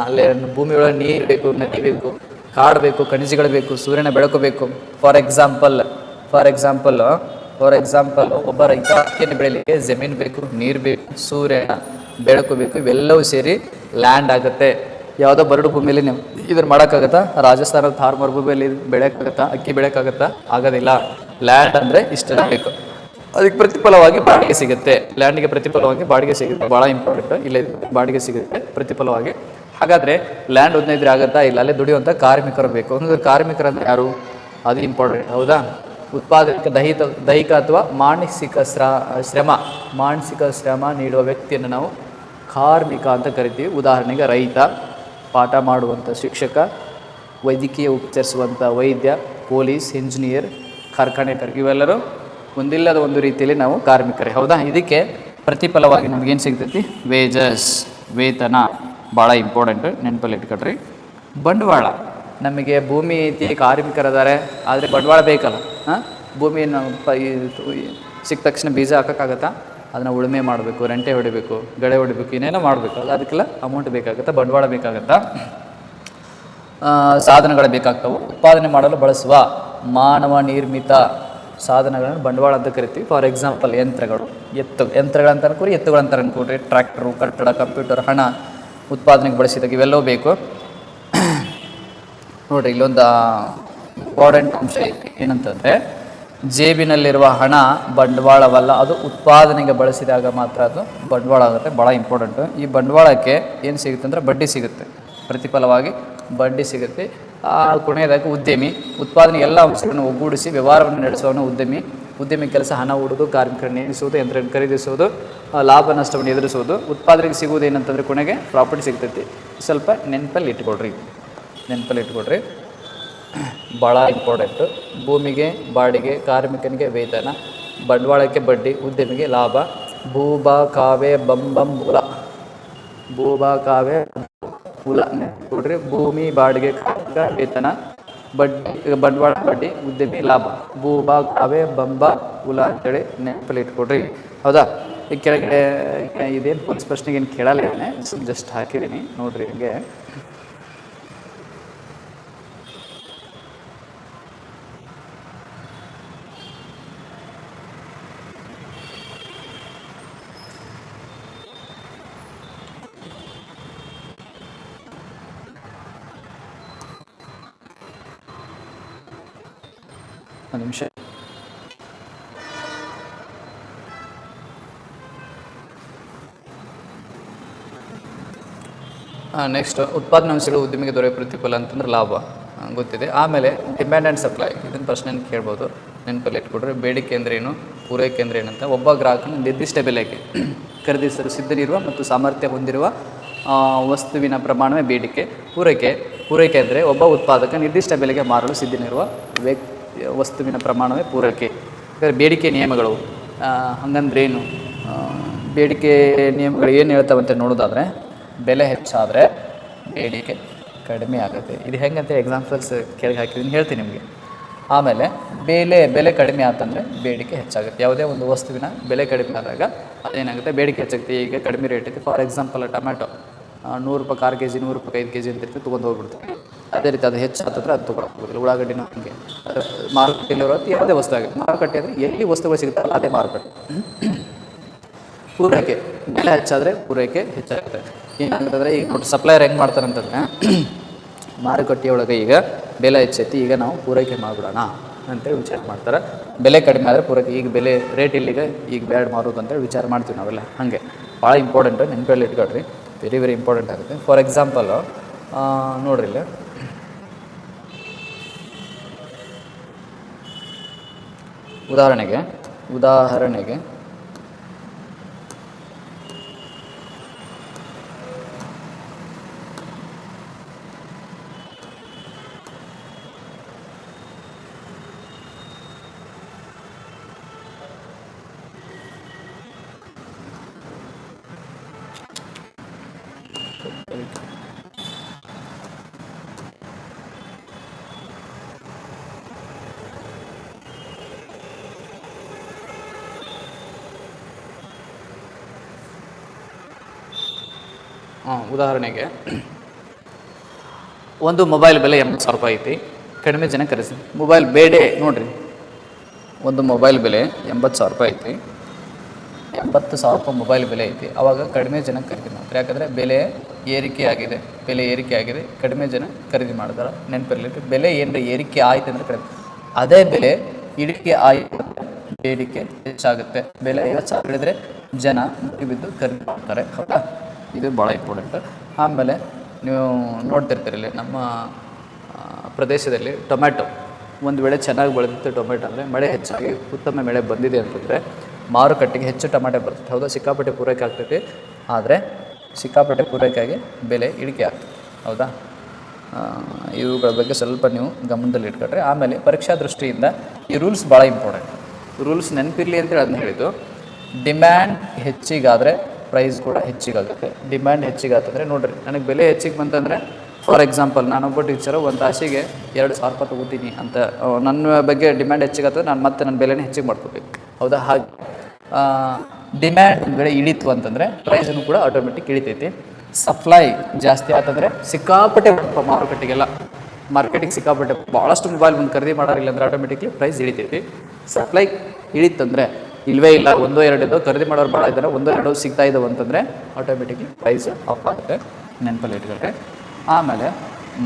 ಅಲ್ಲೇ ಭೂಮಿ ಒಳಗೆ ನೀರು ಬೇಕು, ನದಿ ಬೇಕು, ಕಾಡು ಬೇಕು, ಖನಿಜಗಳು ಬೇಕು, ಸೂರ್ಯನ ಬೆಳಕು ಬೇಕು. ಫಾರ್ ಎಕ್ಸಾಂಪಲ್ ಒಬ್ಬ ರೈತ ಏನು ಬೆಳೀಲಿಕ್ಕೆ ಜಮೀನು ಬೇಕು, ನೀರು ಬೇಕು, ಸೂರ್ಯನ ಬೆಳಕು ಬೇಕು. ಇವೆಲ್ಲವೂ ಸೇರಿ ಲ್ಯಾಂಡ್ ಆಗುತ್ತೆ. ಯಾವುದೋ ಬರಡು ಭೂಮಿಯಲ್ಲಿ ನೀವು ಇದನ್ನು ಮಾಡೋಕ್ಕಾಗತ್ತಾ? ರಾಜಸ್ಥಾನದ ಥಾರ್ ಮರುಭೂಮಿಯಲ್ಲಿ ಬೆಳೆಯೋಕ್ಕಾಗತ್ತಾ? ಅಕ್ಕಿ ಬೆಳೆಯೋಕ್ಕಾಗತ್ತಾ? ಆಗೋದಿಲ್ಲ. ಲ್ಯಾಂಡ್ ಅಂದರೆ ಇಷ್ಟೆಲ್ಲ ಬೇಕು. ಅದಕ್ಕೆ ಪ್ರತಿಫಲವಾಗಿ ಬಾಡಿಗೆ ಸಿಗುತ್ತೆ. ಲ್ಯಾಂಡಿಗೆ ಪ್ರತಿಫಲವಾಗಿ ಬಾಡಿಗೆ ಸಿಗುತ್ತೆ, ಭಾಳ ಇಂಪಾರ್ಟೆಂಟ್. ಇಲ್ಲೇ ಬಾಡಿಗೆ ಸಿಗುತ್ತೆ ಪ್ರತಿಫಲವಾಗಿ. ಹಾಗಾದರೆ ಲ್ಯಾಂಡ್ ಉದ್ನಿದ್ರೆ ಆಗುತ್ತಾ? ಇಲ್ಲ. ಅಲ್ಲೇ ದುಡಿಯುವಂಥ ಕಾರ್ಮಿಕರು ಬೇಕು. ಅಂದರೆ ಕಾರ್ಮಿಕರಂದ್ರೆ ಯಾರು? ಅದು ಇಂಪಾರ್ಟೆಂಟ್, ಹೌದಾ? ಉತ್ಪಾದಕ ದೈಹಿಕ ಅಥವಾ ಮಾನಸಿಕ ಶ್ರಮ ನೀಡುವ ವ್ಯಕ್ತಿಯನ್ನು ನಾವು ಕಾರ್ಮಿಕ ಅಂತ ಕರಿತೀವಿ. ಉದಾಹರಣೆಗೆ ರೈತ, ಪಾಠ ಮಾಡುವಂಥ ಶಿಕ್ಷಕ, ವೈದ್ಯಕೀಯ ಉಪಚರಿಸುವಂಥ ವೈದ್ಯ, ಪೊಲೀಸ್, ಇಂಜಿನಿಯರ್, ಕಾರ್ಖಾನೆಕರು, ಇವೆಲ್ಲರೂ ಒಂದಿಲ್ಲದ ಒಂದು ರೀತಿಯಲ್ಲಿ ನಾವು ಕಾರ್ಮಿಕರೇ, ಹೌದಾ? ಇದಕ್ಕೆ ಪ್ರತಿಫಲವಾಗಿ ನಮಗೇನು ಸಿಗ್ತೈತಿ? ವೇತನ ಭಾಳ ಇಂಪಾರ್ಟೆಂಟು, ನೆನಪಲ್ಲಿ ಇಟ್ಕೊಳ್ರಿ. ಬಂಡವಾಳ, ನಮಗೆ ಭೂಮಿ ಐತಿ, ಕಾರ್ಮಿಕರಿದ್ದಾರೆ, ಆದರೆ ಬಂಡವಾಳ ಬೇಕಲ್ಲ. ಭೂಮಿಯನ್ನು ಸಿಕ್ಕ ತಕ್ಷಣ ಬೀಜ ಹಾಕೋಕ್ಕಾಗತ್ತಾ? ಅದನ್ನು ಉಳುಮೆ ಮಾಡಬೇಕು, ರೆಂಟೆ ಹೊಡಿಬೇಕು, ಗಳೆ ಹೊಡಿಬೇಕು, ಏನೇನೋ ಮಾಡಬೇಕು. ಅದಕ್ಕೆಲ್ಲ ಅಮೌಂಟ್ ಬೇಕಾಗುತ್ತಾ? ಬಂಡವಾಳ ಬೇಕಾಗುತ್ತಾ? ಸಾಧನಗಳು ಬೇಕಾಗ್ತವೆ. ಉತ್ಪಾದನೆ ಮಾಡಲು ಬಳಸುವ ಮಾನವ ನಿರ್ಮಿತ ಸಾಧನಗಳನ್ನು ಬಂಡವಾಳ ಅಂತ ಕರಿತೀವಿ. ಫಾರ್ ಎಕ್ಸಾಂಪಲ್ ಯಂತ್ರಗಳಂತ ಅನ್ಕೋರಿ, ಎತ್ತುಗಳಂತ ಅನ್ಕೊಡ್ರಿ. ಟ್ರ್ಯಾಕ್ಟರು, ಕಟ್ಟಡ, ಕಂಪ್ಯೂಟರ್, ಹಣ ಉತ್ಪಾದನೆಗೆ ಬಳಸಿದಾಗ ಇವೆಲ್ಲವೂ ಬೇಕು. ನೋಡಿರಿ, ಇಲ್ಲೊಂದು ಇಂಪಾರ್ಟೆಂಟ್ ಅಂಶ ಏನಂತಂದರೆ, ಜೇಬಿನಲ್ಲಿರುವ ಹಣ ಬಂಡವಾಳವಲ್ಲ, ಅದು ಉತ್ಪಾದನೆಗೆ ಬಳಸಿದಾಗ ಮಾತ್ರ ಅದು ಬಂಡವಾಳ ಆಗುತ್ತೆ. ಭಾಳ ಇಂಪಾರ್ಟೆಂಟು. ಈ ಬಂಡವಾಳಕ್ಕೆ ಏನು ಸಿಗುತ್ತೆ ಅಂದರೆ ಬಡ್ಡಿ ಸಿಗುತ್ತೆ, ಪ್ರತಿಫಲವಾಗಿ ಬಡ್ಡಿ ಸಿಗುತ್ತೆ. ಕೊನೆಯದಾಗಿ ಉದ್ಯಮಿ, ಉತ್ಪಾದನೆ ಎಲ್ಲ ಅಂಶಗಳನ್ನು ಒಗ್ಗೂಡಿಸಿ ವ್ಯವಹಾರವನ್ನು ನಡೆಸುವವನು ಉದ್ಯಮಿ ಕೆಲಸ ಹಣ ಹೂಡುವುದು, ಕಾರ್ಮಿಕರನ್ನು ನೇಮಿಸುವುದು, ಯಂತ್ರಗಳನ್ನು ಖರೀದಿಸುವುದು, ಲಾಭ ನಷ್ಟವನ್ನು ಎದುರಿಸುವುದು. ಉತ್ಪಾದನೆಗೆ ಸಿಗುವುದು ಏನಂತಂದರೆ ಕೊನೆಗೆ ಪ್ರಾಫಿಟ್ ಸಿಗ್ತೈತಿ. ಸ್ವಲ್ಪ ನೆನಪಲ್ಲಿ ಇಟ್ಕೊಳ್ರಿ. ಭಾಳ ಇಂಪಾರ್ಟೆಂಟು. ಭೂಮಿಗೆ ಬಾಡಿಗೆ, ಕಾರ್ಮಿಕನಿಗೆ ವೇತನ, ಬಂಡವಾಳಕ್ಕೆ ಬಡ್ಡಿ, ಉದ್ಯಮಿಗೆ ಲಾಭ. ಭೂಭಾಕಾವೆ ಬಂಬಂ ಮೂಲ ಕೊಡ್ರಿ. ಭೂಮಿ, ಬಾಡಿಗೆ, ಕಾರ್ಮಿಕ, ವೇತನ, ಬಡ್ಡಿ, ಬಂಡವಾಳ, ಬಡ್ಡಿ, ಉದ್ಯಮಿ, ಲಾಭ. ಭೂಭಾಕಾವೆ ಬಂಬ ಕುಲ ಅಂತೇಳಿ ನೆನಪಲ್ಲಿ ಇಟ್ಕೊಡ್ರಿ, ಹೌದಾ? ಈ ಕೆಳಗಡೆ ಇದೇನು ಪೊಲೀಸ್ ಪ್ರಶ್ನೆಗೆ ಏನು ಕೇಳಲ್ಲ, ಜಸ್ಟ್ ಹಾಕಿದ್ದೀನಿ ನೋಡ್ರಿ. ಹಿಂಗೆ ಒಂದು ನಿಮಿಷ. ನೆಕ್ಸ್ಟ್, ಉತ್ಪಾದನಾ ಅಂಶಗಳು ಉದ್ಯಮಿಗೆ ದೊರೆಯುವ ಪ್ರತಿಫಲ ಅಂತಂದ್ರೆ ಲಾಭ, ಗೊತ್ತಿದೆ. ಆಮೇಲೆ ಡಿಮ್ಯಾಂಡ್ ಆ್ಯಂಡ್ ಸಪ್ಲೈ, ಇದನ್ನು ಪ್ರಶ್ನೆ ಕೇಳ್ಬೋದು, ನೆನಪಲ್ಲಿ ಇಟ್ಕೊಡ್ರೆ. ಬೇಡಿಕೆ ಅಂದ್ರೇನು, ಪೂರೈಕೆ ಅಂದ್ರೆ ಏನಂತ. ಒಬ್ಬ ಗ್ರಾಹಕನ ನಿರ್ದಿಷ್ಟ ಬೆಲೆಗೆ ಖರೀದಿಸಲು ಸಿದ್ಧನಿರುವ ಮತ್ತು ಸಾಮರ್ಥ್ಯ ಹೊಂದಿರುವ ವಸ್ತುವಿನ ಪ್ರಮಾಣವೇ ಬೇಡಿಕೆ. ಪೂರೈಕೆ ಅಂದರೆ ಒಬ್ಬ ಉತ್ಪಾದಕ ನಿರ್ದಿಷ್ಟ ಬೆಲೆಗೆ ಮಾರಲು ಸಿದ್ಧನಿರುವ ವಸ್ತುವಿನ ಪ್ರಮಾಣವೇ ಪೂರೈಕೆ. ಬೇಡಿಕೆ ನಿಯಮಗಳು ಹಂಗಂದ್ರೇನು? ಬೇಡಿಕೆ ನಿಯಮಗಳು ಏನು ಹೇಳ್ತಾವಂತ ನೋಡೋದಾದರೆ, ಬೆಲೆ ಹೆಚ್ಚಾದರೆ ಬೇಡಿಕೆ ಕಡಿಮೆ ಆಗುತ್ತೆ. ಇದು ಹೆಂಗಂತ ಎಕ್ಸಾಂಪಲ್ಸ್ ಕೆಳಗೆ ಹಾಕಿದ್ದೀನಿ, ಹೇಳ್ತೀನಿ ನಿಮಗೆ. ಆಮೇಲೆ ಬೆಲೆ ಕಡಿಮೆ ಆತಂದರೆ ಬೇಡಿಕೆ ಹೆಚ್ಚಾಗುತ್ತೆ. ಯಾವುದೇ ಒಂದು ವಸ್ತುವಿನ ಬೆಲೆ ಕಡಿಮೆ ಆದಾಗ ಅದೇನಾಗುತ್ತೆ? ಬೇಡಿಕೆ ಹೆಚ್ಚಾಗುತ್ತೆ. ಈಗ ಕಡಿಮೆ ರೇಟ್ ಐತೆ, ಫಾರ್ ಎಕ್ಸಾಂಪಲ್ ಟೊಮ್ಯಾಟೊ 100 ರೂಪಾಯಿ 1/4 kg, 100 ರೂಪಾಯಿ 5 kg ಅಂತ ಇರ್ತೀವಿ, ತೊಗೊಂಡು ಹೋಗ್ಬಿಡ್ತೀವಿ. ಅದೇ ರೀತಿ ಅದು ಹೆಚ್ಚಾದ್ರೆ ಅದು ತೊಗೊಳಕ್ಕೋದಿಲ್ಲ. ಉಳ್ಳಾಗಡ್ಡಿನೂ ಹಂಗೆ, ಮಾರುಕಟ್ಟೆಯಲ್ಲಿರೋ ಯಾವುದೇ ವಸ್ತು ಆಗುತ್ತೆ. ಮಾರುಕಟ್ಟೆ ಅಂದರೆ ಎಲ್ಲಿ ವಸ್ತುಗಳು ಸಿಗುತ್ತಲ್ಲ ಅದೇ ಮಾರುಕಟ್ಟೆ. ಪೂರೈಕೆ, ಬೆಲೆ ಹೆಚ್ಚಾದರೆ ಪೂರೈಕೆ ಹೆಚ್ಚಾಗುತ್ತೆ. ಏನಂತಂದರೆ ಈಗ ಸಪ್ಲೈಯರ್ ಹೆಂಗೆ ಮಾಡ್ತಾರಂತಂದರೆ, ಮಾರುಕಟ್ಟೆಯೊಳಗೆ ಈಗ ಬೆಲೆ ಹೆಚ್ಚೈತಿ, ಈಗ ನಾವು ಪೂರೈಕೆ ಮಾಡಿಬಿಡೋಣ ಅಂತೇಳಿ ವಿಚಾರ ಮಾಡ್ತಾರೆ. ಬೆಲೆ ಕಡಿಮೆ ಆದರೆ ಪೂರೈಕೆ, ಈಗ ಬೆಲೆ ರೇಟ್ ಇಲ್ಲಿಗೆ ಈಗ ಬ್ಯಾಡ್ ಮಾರೋದು ಅಂತೇಳಿ ವಿಚಾರ ಮಾಡ್ತೀವಿ ನಾವೆಲ್ಲ. ಹಾಗೆ ಭಾಳ ಇಂಪಾರ್ಟೆಂಟು, ನೆನಪಲ್ಲಿ ಇಟ್ಕೊಳ್ರಿ, ವೆರಿ ವೆರಿ ಇಂಪಾರ್ಟೆಂಟ್ ಆಗುತ್ತೆ. ಫಾರ್ ಎಕ್ಸಾಂಪಲು ನೋಡ್ರಿ ಇಲ್ಲಿ ಉದಾಹರಣೆಗೆ ಉದಾಹರಣೆಗೆ ಒಂದು ಮೊಬೈಲ್ ಬೆಲೆ 80,000 ರೂಪಾಯಿ ಐತಿ, ಕಡಿಮೆ ಜನ ಖರೀದಿ ಮೊಬೈಲ್ ಬೇಡೇ ನೋಡಿರಿ. ಒಂದು ಮೊಬೈಲ್ ಬೆಲೆ 80,000 ರೂಪಾಯಿ ಐತಿ, 80,000 ರೂಪಾಯಿ ಮೊಬೈಲ್ ಬೆಲೆ ಐತಿ. ಆವಾಗ ಕಡಿಮೆ ಜನ ಖರೀದಿ ಮಾಡ್ತಾರೆ, ಯಾಕಂದರೆ ಬೆಲೆ ಏರಿಕೆ ಆಗಿದೆ, ಕಡಿಮೆ ಜನ ಖರೀದಿ ಮಾಡ್ತಾರೆ. ನೆನಪಿರಲಿ, ಬೆಲೆ ಏನಾರ ಏರಿಕೆ ಆಯ್ತು ಅಂದರೆ ಕಡಿಮೆ, ಅದೇ ಬೆಲೆ ಇಳಿಕೆ ಆಯಿತು ಬೇಡಿಕೆ ಹೆಚ್ಚಾಗುತ್ತೆ. ಬೆಲೆ 50,000 ಇಳಿದ್ರೆ ಜನ ಬಿದ್ದು ಖರೀದಿ ಮಾಡ್ತಾರೆ. ಹೌದಾ, ಇದು ಭಾಳ ಇಂಪಾರ್ಟೆಂಟ್. ಆಮೇಲೆ ನೀವು ನೋಡ್ತಿರ್ತೀರಲ್ಲಿ ನಮ್ಮ ಪ್ರದೇಶದಲ್ಲಿ ಟೊಮ್ಯಾಟೊ ಒಂದು ವೇಳೆ ಚೆನ್ನಾಗಿ ಬೆಳೆದಿತ್ತು ಟೊಮೆಟೊ ಅಂದರೆ ಮಳೆ ಹೆಚ್ಚಾಗಿ ಉತ್ತಮ ಮಳೆ ಬಂದಿದೆ ಅಂತಂದರೆ ಮಾರುಕಟ್ಟೆಗೆ ಹೆಚ್ಚು ಟೊಮೆಟೊ ಬರ್ತದೆ. ಹೌದಾ, ಸಿಕ್ಕಾಪಟ್ಟೆ ಪೂರೈಕೆ ಆಗ್ತೈತಿ, ಆದರೆ ಸಿಕ್ಕಾಪಟ್ಟೆ ಪೂರೈಕೆಯಾಗಿ ಬೆಲೆ ಇಳಿಕೆ ಆಗ್ತದೆ. ಹೌದಾ, ಇವುಗಳ ಬಗ್ಗೆ ಸ್ವಲ್ಪ ನೀವು ಗಮನದಲ್ಲಿ ಇಟ್ಕೊಂಡ್ರೆ. ಆಮೇಲೆ ಪರೀಕ್ಷಾ ದೃಷ್ಟಿಯಿಂದ ಈ ರೂಲ್ಸ್ ಭಾಳ ಇಂಪಾರ್ಟೆಂಟ್. ರೂಲ್ಸ್ ನೆನಪಿರಲಿ ಅಂತೇಳಿ ಅದನ್ನ ಹೇಳಿದ್ದು. ಡಿಮ್ಯಾಂಡ್ ಹೆಚ್ಚಿಗಾದರೆ ಪ್ರೈಸ್ ಕೂಡ ಹೆಚ್ಚಿಗಾಗುತ್ತೆ. ಡಿಮ್ಯಾಂಡ್ ಹೆಚ್ಚಿಗಾತಂದರೆ ನೋಡಿರಿ, ನನಗೆ ಬೆಲೆ ಹೆಚ್ಚಿಗೆ ಬಂತಂದರೆ, ಫಾರ್ ಎಕ್ಸಾಂಪಲ್ ನಾನೊಬ್ಬ ಟೀಚರು ಒಂದು ತಾಸಿಗೆ 2,000 ರೂಪಾಯಿ ತೊಗೋತೀನಿ ಅಂತ ನನ್ನ ಬಗ್ಗೆ ಡಿಮ್ಯಾಂಡ್ ಹೆಚ್ಚಿಗಾತಂದ್ರೆ ನಾನು ಮತ್ತೆ ನನ್ನ ಬೆಲೆನೇ ಹೆಚ್ಚಿಗೆ ಮಾಡ್ಕೋಬೇಕು. ಹೌದಾ, ಹಾಗೆ ಡಿಮ್ಯಾಂಡ್ ಬೆಳೆ ಇಳಿತು ಅಂತಂದರೆ ಪ್ರೈಸನ್ನು ಕೂಡ ಆಟೋಮೆಟಿಕ್ ಇಳಿತೈತಿ. ಸಪ್ಲೈ ಜಾಸ್ತಿ ಆತಂದರೆ ಸಿಕ್ಕಾಪಟ್ಟೆ ಮಾರ್ಕೆಟಿಗೆ ಸಿಕ್ಕಾಪಟ್ಟೆ ಭಾಳಷ್ಟು ಮೊಬೈಲ್ ಒಂದು ಖರೀದಿ ಮಾಡೋರಿಲ್ಲ ಅಂದರೆ ಆಟೋಮೆಟಿಕ್ಲಿ ಪ್ರೈಸ್ ಇಳಿತೈತಿ. ಸಪ್ಲೈ ಇಳಿತಂದರೆ ಇಲ್ಲವೇ ಇಲ್ಲ, 1-2 ಖರೀದಿ ಮಾಡೋರು ಭಾಳ ಇದ್ದಾರೆ, 1-2 ಸಿಗ್ತಾ ಇದ್ದಾವೆ ಅಂತಂದರೆ ಆಟೋಮೆಟಿಕ್ಲಿ ಪ್ರೈಸ್ ಆಫ್ ಆಗುತ್ತೆ. ನೆನಪಲ್ಲಿ ಇಟ್ಕೊಂಡ್ರೆ. ಆಮೇಲೆ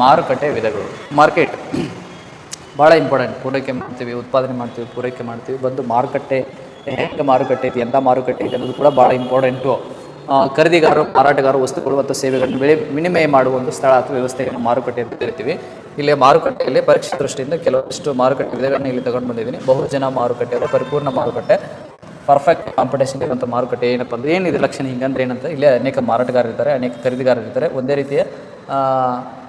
ಮಾರುಕಟ್ಟೆ ವಿಧಗಳು, ಮಾರ್ಕೆಟ್ ಭಾಳ ಇಂಪಾರ್ಟೆಂಟ್. ಪೂರೈಕೆ ಮಾಡ್ತೀವಿ, ಉತ್ಪಾದನೆ ಮಾಡ್ತೀವಿ, ಪೂರೈಕೆ ಮಾಡ್ತೀವಿ, ಬಂದು ಮಾರುಕಟ್ಟೆ ಹೆಂಗೆ ಮಾರುಕಟ್ಟೆ ಐತಿ, ಎಂಥ ಮಾರುಕಟ್ಟೆ ಐತಿ ಅನ್ನೋದು ಕೂಡ ಭಾಳ ಇಂಪಾರ್ಟೆಂಟು. ಖರೀದಿಗಾರರು, ಮಾರಾಟಗಾರರು ವಸ್ತುಗಳು ಮತ್ತು ಸೇವೆಗಳನ್ನು ವಿನಿಮಯ ಮಾಡುವ ಒಂದು ಸ್ಥಳ ಅಥವಾ ವ್ಯವಸ್ಥೆಯನ್ನು ಮಾರುಕಟ್ಟೆ ಅಂತ ಕರಿತೀವಿ. ಇಲ್ಲಿ ಮಾರುಕಟ್ಟೆಯಲ್ಲಿ ಪರೀಕ್ಷಾ ದೃಷ್ಟಿಯಿಂದ ಕೆಲವಷ್ಟು ಮಾರುಕಟ್ಟೆ ವಿಧಗಳನ್ನು ಇಲ್ಲಿ ತಗೊಂಡು ಬಂದಿದ್ದೀನಿ. ಬಹುಜನ ಮಾರುಕಟ್ಟೆ ಅಂದರೆ ಪರಿಪೂರ್ಣ ಮಾರುಕಟ್ಟೆ, ಪರ್ಫೆಕ್ಟ್ ಕಾಂಪಿಟೇಷನ್ ಇರುವಂಥ ಮಾರುಕಟ್ಟೆ. ಏನಪ್ಪ ಅಂದರೆ ಏನಿದೆ ಲಕ್ಷಣ ಹಿಂಗಂದ್ರೆ ಏನಂತ, ಇಲ್ಲೇ ಅನೇಕ ಮಾರಾಟಗಾರರಿರ್ತಾರೆ, ಅನೇಕ ಖರೀದಿಗಾರರಿರ್ತಾರೆ, ಒಂದೇ ರೀತಿಯ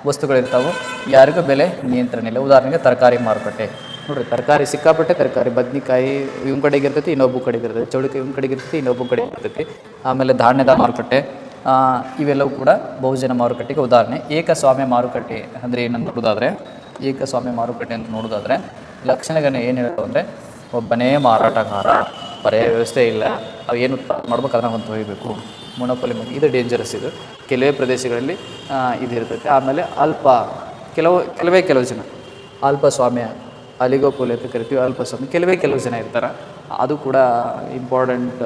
ವಸ್ತುಗಳಿರ್ತಾವೆ, ಯಾರಿಗೂ ಬೆಲೆ ನಿಯಂತ್ರಣ ಇಲ್ಲ. ಉದಾಹರಣೆಗೆ ತರಕಾರಿ ಮಾರುಕಟ್ಟೆ ನೋಡಿರಿ, ತರಕಾರಿ ಸಿಕ್ಕಾಪಟ್ಟೆ ತರಕಾರಿ, ಬದ್ನಿಕಾಯಿ ಇವ್ನ ಕಡೆಗೆ ಇರ್ತೈತಿ, ಇನ್ನೊಬ್ಬ ಕಡೆಗೆ ಇರ್ತೈತಿ, ಚೌಳಿಕಾಯಿ ಇವ್ನ ಕಡೆಗೆ ಇರ್ತೈತಿ, ಇನ್ನೊಬ್ಬ ಕಡೆಗೆ ಇರ್ತೈತಿ. ಆಮೇಲೆ ಧಾನ್ಯದ ಮಾರುಕಟ್ಟೆ, ಇವೆಲ್ಲವೂ ಕೂಡ ಬಹುಜನ ಮಾರುಕಟ್ಟೆಗೆ ಉದಾಹರಣೆ. ಏಕಸ್ವಾಮ್ಯ ಮಾರುಕಟ್ಟೆ ಅಂದರೆ ಏನಂತ ನೋಡೋದಾದರೆ, ಏಕಸ್ವಾಮ್ಯ ಮಾರುಕಟ್ಟೆ ಅಂತ ನೋಡೋದಾದರೆ ಲಕ್ಷಣಗಳನ್ನ ಏನು ಹೇಳ್ತಾವೆ ಅಂದರೆ, ಒಬ್ಬನೇ ಮಾರಾಟಗಾರ, ಪರ್ಯಾಯ ವ್ಯವಸ್ಥೆ ಇಲ್ಲ, ಅವು ಏನು ಮಾಡ್ಬೇಕು ಅದನ್ನ ಹೊಂದು ಹೋಗಬೇಕು, ಮೊನೊಪೊಲಿ ಬಗ್ಗೆ. ಇದು ಡೇಂಜರಸ್. ಇದು ಕೆಲವೇ ಪ್ರದೇಶಗಳಲ್ಲಿ ಇದು ಇರ್ತೈತೆ. ಆಮೇಲೆ ಕೆಲವು ಜನ ಅಲ್ಪಸ್ವಾಮ್ಯ, ಅಲಿಗೋಪೋಲಿ ಅಂತ ಕರಿತೀವಿ, ಅಲ್ಪಸ್ವಾಮ್ಯ ಕೆಲವು ಜನ ಇರ್ತಾರೆ. ಅದು ಕೂಡ ಇಂಪಾರ್ಟೆಂಟ್.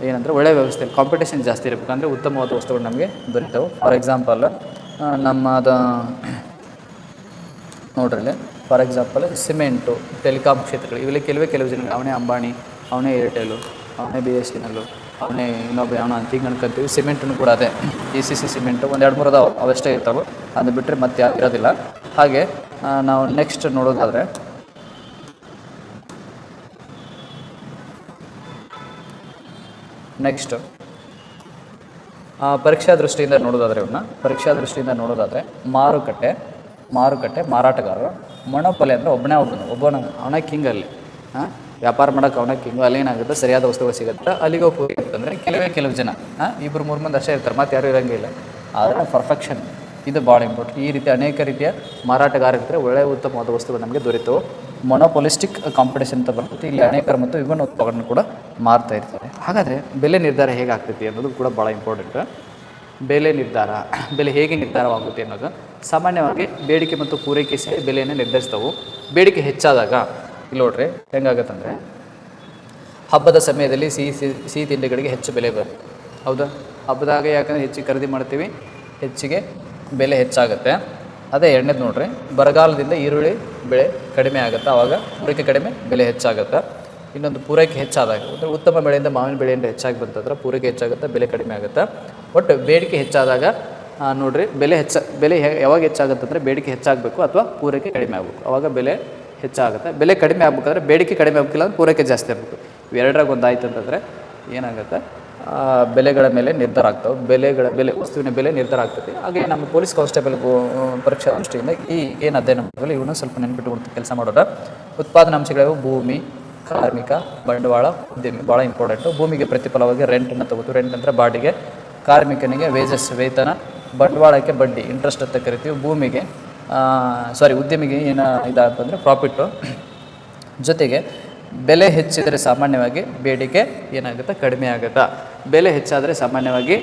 ಏನಂದರೆ ಒಳ್ಳೆಯ ವ್ಯವಸ್ಥೆ, ಕಾಂಪಿಟೇಷನ್ ಜಾಸ್ತಿ ಇರಬೇಕು, ಅಂದರೆ ಉತ್ತಮವಾದ ವಸ್ತುಗಳು ನಮಗೆ ದೊರೀತಾವೆ. ಫಾರ್ ಎಕ್ಸಾಂಪಲ್ ನಮ್ಮದು ನೋಡ್ರಲ್ಲಿ, ಫಾರ್ ಎಕ್ಸಾಂಪಲ್ ಸಿಮೆಂಟು, ಟೆಲಿಕಾಮ್ ಕ್ಷೇತ್ರಗಳು, ಇವೆಲ್ಲ ಕೆಲವು ಜನ, ಅವನೇ ಅಂಬಾನಿ, ಅವನೇ ಏರ್ಟೆಲು, ಅವನೇ BSNL, ಅವನೇ ಇನ್ನೊಬ್ಬ ಅವನ ಅಂತ ಹಿಂಗೆ ಅನ್ಕೊಂತೀವಿ. ಸಿಮೆಂಟನ್ನು ಕೂಡ ಅದೇ ECC ಸಿಮೆಂಟು 1-2-3 ಅದಾವೆ, ಅವಷ್ಟೇ ಇರ್ತಾವೆ, ಅದು ಬಿಟ್ಟರೆ ಮತ್ತೆ ಯಾರು ಇರೋದಿಲ್ಲ. ಹಾಗೆ ನಾವು ನೆಕ್ಸ್ಟ್ ನೋಡೋದಾದರೆ ಪರೀಕ್ಷಾ ದೃಷ್ಟಿಯಿಂದ ನೋಡೋದಾದರೆ ಮಾರುಕಟ್ಟೆ ಮಾರಾಟಗಾರರು, ಮೊನೊಪೊಲಿ ಅಂದರೆ ಒಬ್ಬನ ಅವನ ಕಿಂಗಲ್ಲಿ ವ್ಯಾಪಾರ ಮಾಡೋಕೆ ಅವನ ಕಿಂಗು. ಅಲ್ಲಿ ಏನಾಗುತ್ತೆ, ಸರಿಯಾದ ವಸ್ತುಗಳು ಸಿಗುತ್ತೆ. ಅಲ್ಲಿಗೆ ಹೋಗಿ ಅಂತಂದರೆ ಕೆಲವು ಜನ 2-3 ಮಂದಿ ಅಷ್ಟೇ ಇರ್ತಾರೆ, ಮತ್ತು ಯಾರು ಇರೋಂಗಿಲ್ಲ. ಆದರೆ ಪರ್ಫೆಕ್ಷನ್ ಇದು ಭಾಳ ಇಂಪಾರ್ಟೆಂಟ್. ಈ ರೀತಿ ಅನೇಕ ರೀತಿಯ ಮಾರಾಟಗಾರರಿದ್ದರೆ ಒಳ್ಳೆಯ ಉತ್ತಮವಾದ ವಸ್ತುಗಳು ನಮಗೆ ದೊರೀತವೆ. ಮೊನೊಪೊಲಿಸ್ಟಿಕ್ ಕಾಂಪಿಟೇಷನ್ ಅಂತ ಬರ್ತೈತಿ. ಇಲ್ಲಿ ಅನೇಕರು ಮತ್ತು ವಿಭಿನ್ನ ಉತ್ಪನ್ನಗಳನ್ನು ಕೂಡ ಮಾರ್ತಾ ಇರ್ತಾರೆ. ಹಾಗಾದರೆ ಬೆಲೆ ನಿರ್ಧಾರ ಹೇಗಾಗ್ತೈತಿ ಅನ್ನೋದು ಕೂಡ ಭಾಳ ಇಂಪಾರ್ಟೆಂಟ್. ಬೆಲೆ ಹೇಗೆ ನಿರ್ಧಾರವಾಗುತ್ತೆ ಅನ್ನೋದು ಸಾಮಾನ್ಯವಾಗಿ ಬೇಡಿಕೆ ಮತ್ತು ಪೂರೈಕೆ ಸೇರಿ ಬೆಲೆಯನ್ನು ನಿರ್ಧರಿಸ್ತವೆ. ಬೇಡಿಕೆ ಹೆಚ್ಚಾದಾಗ ಇಲ್ಲಿ ನೋಡ್ರಿ ಹೆಂಗಾಗತ್ತಂದರೆ, ಹಬ್ಬದ ಸಮಯದಲ್ಲಿ ಸಿಹಿ ತಿಂಡಿಗಳಿಗೆ ಹೆಚ್ಚು ಬೆಲೆ ಬರುತ್ತೆ. ಹೌದಾ, ಹಬ್ಬದಾಗ ಯಾಕಂದರೆ ಹೆಚ್ಚಿಗೆ ಖರೀದಿ ಮಾಡ್ತೀವಿ, ಹೆಚ್ಚಿಗೆ ಬೆಲೆ ಹೆಚ್ಚಾಗುತ್ತೆ. ಅದೇ ಎರಡನೇದು ನೋಡ್ರಿ, ಬರಗಾಲದಿಂದ ಈರುಳ್ಳಿ ಬೆಳೆ ಕಡಿಮೆ ಆಗುತ್ತೆ, ಆವಾಗ ಪೂರೈಕೆ ಕಡಿಮೆ, ಬೆಲೆ ಹೆಚ್ಚಾಗುತ್ತೆ. ಇನ್ನೊಂದು ಪೂರೈಕೆ ಹೆಚ್ಚಾದಾಗ ಅಂದರೆ ಉತ್ತಮ ಬೆಳೆಯಿಂದ ಮಾವಿನ ಬೆಳೆಯಿಂದ ಹೆಚ್ಚಾಗಿ ಬಂತಂದ್ರೆ ಪೂರೈಕೆ ಹೆಚ್ಚಾಗುತ್ತೆ, ಬೆಲೆ ಕಡಿಮೆ ಆಗುತ್ತೆ. ಒಟ್ಟು ಬೇಡಿಕೆ ಹೆಚ್ಚಾದಾಗ ನೋಡಿರಿ, ಬೆಲೆ ಯಾವಾಗ ಹೆಚ್ಚಾಗುತ್ತೆ ಅಂದರೆ ಬೇಡಿಕೆ ಹೆಚ್ಚಾಗಬೇಕು ಅಥವಾ ಪೂರೈಕೆ ಕಡಿಮೆ ಆಗಬೇಕು, ಆವಾಗ ಬೆಲೆ ಹೆಚ್ಚಾಗುತ್ತೆ. ಬೆಲೆ ಕಡಿಮೆ ಆಗ್ಬೇಕಾದ್ರೆ ಬೇಡಿಕೆ ಕಡಿಮೆ ಆಗಬೇಕಿಲ್ಲ ಅಂದ್ರೆ ಪೂರೈಕೆ ಜಾಸ್ತಿ ಆಗಬೇಕು. ಇವೆರಡರಾಗ ಒಂದು ಆಯ್ತು ಅಂತಂದರೆ ಏನಾಗುತ್ತೆ, ಬೆಲೆಗಳ ಮೇಲೆ ನಿರ್ಧಾರ ಆಗ್ತವೆ, ಬೆಲೆ ವಸ್ತುವಿನ ಬೆಲೆ ನಿರ್ಧಾರ ಆಗ್ತದೆ. ಹಾಗೆ ನಮ್ಮ ಪೊಲೀಸ್ ಕಾನ್ಸ್ಟೇಬಲ್ ಪರೀಕ್ಷಾ ದೃಷ್ಟಿಯಿಂದ ಏನು ಅಧ್ಯಯನ ಮಾಡಲ್ಲ ಇವನ್ನ ಸ್ವಲ್ಪ ನೆನ್ಪಿಟ್ಟುಕೊಂಡು ಕೆಲಸ ಮಾಡೋದು. ಉತ್ಪಾದನಾಂಶಗಳು ಭೂಮಿ, ಕಾರ್ಮಿಕ, ಬಂಡವಾಳ, ಉದ್ಯಮಿ ಭಾಳ ಇಂಪಾರ್ಟೆಂಟು. ಭೂಮಿಗೆ ಪ್ರತಿಫಲವಾಗಿ ರೆಂಟನ್ನು ತಗೋತೀವಿ, ರೆಂಟ್ ಅಂದರೆ ಬಾಡಿಗೆ. ಕಾರ್ಮಿಕನಿಗೆ ವೇಜಸ್ ವೇತನ. ಬಂಡವಾಳಕ್ಕೆ ಬಡ್ಡಿ ಇಂಟ್ರೆಸ್ಟ್ ಅಂತ ಕರಿತೀವಿ. ಭೂಮಿಗೆ ಉದ್ಯಮಿಗೆ ಏನು ಇದಾಗ್ತಂದರೆ ಪ್ರಾಫಿಟ್ಟು. ಜೊತೆಗೆ ಬೆಲೆ ಹೆಚ್ಚಿದರೆ ಸಾಮಾನ್ಯವಾಗಿ ಬೇಡಿಕೆ ಏನಾಗುತ್ತೆ, ಕಡಿಮೆ ಆಗುತ್ತಾ. ಬೆಲೆ ಹೆಚ್ಚಿದರೆ ಸಾಮಾನ್ಯವಾಗಿ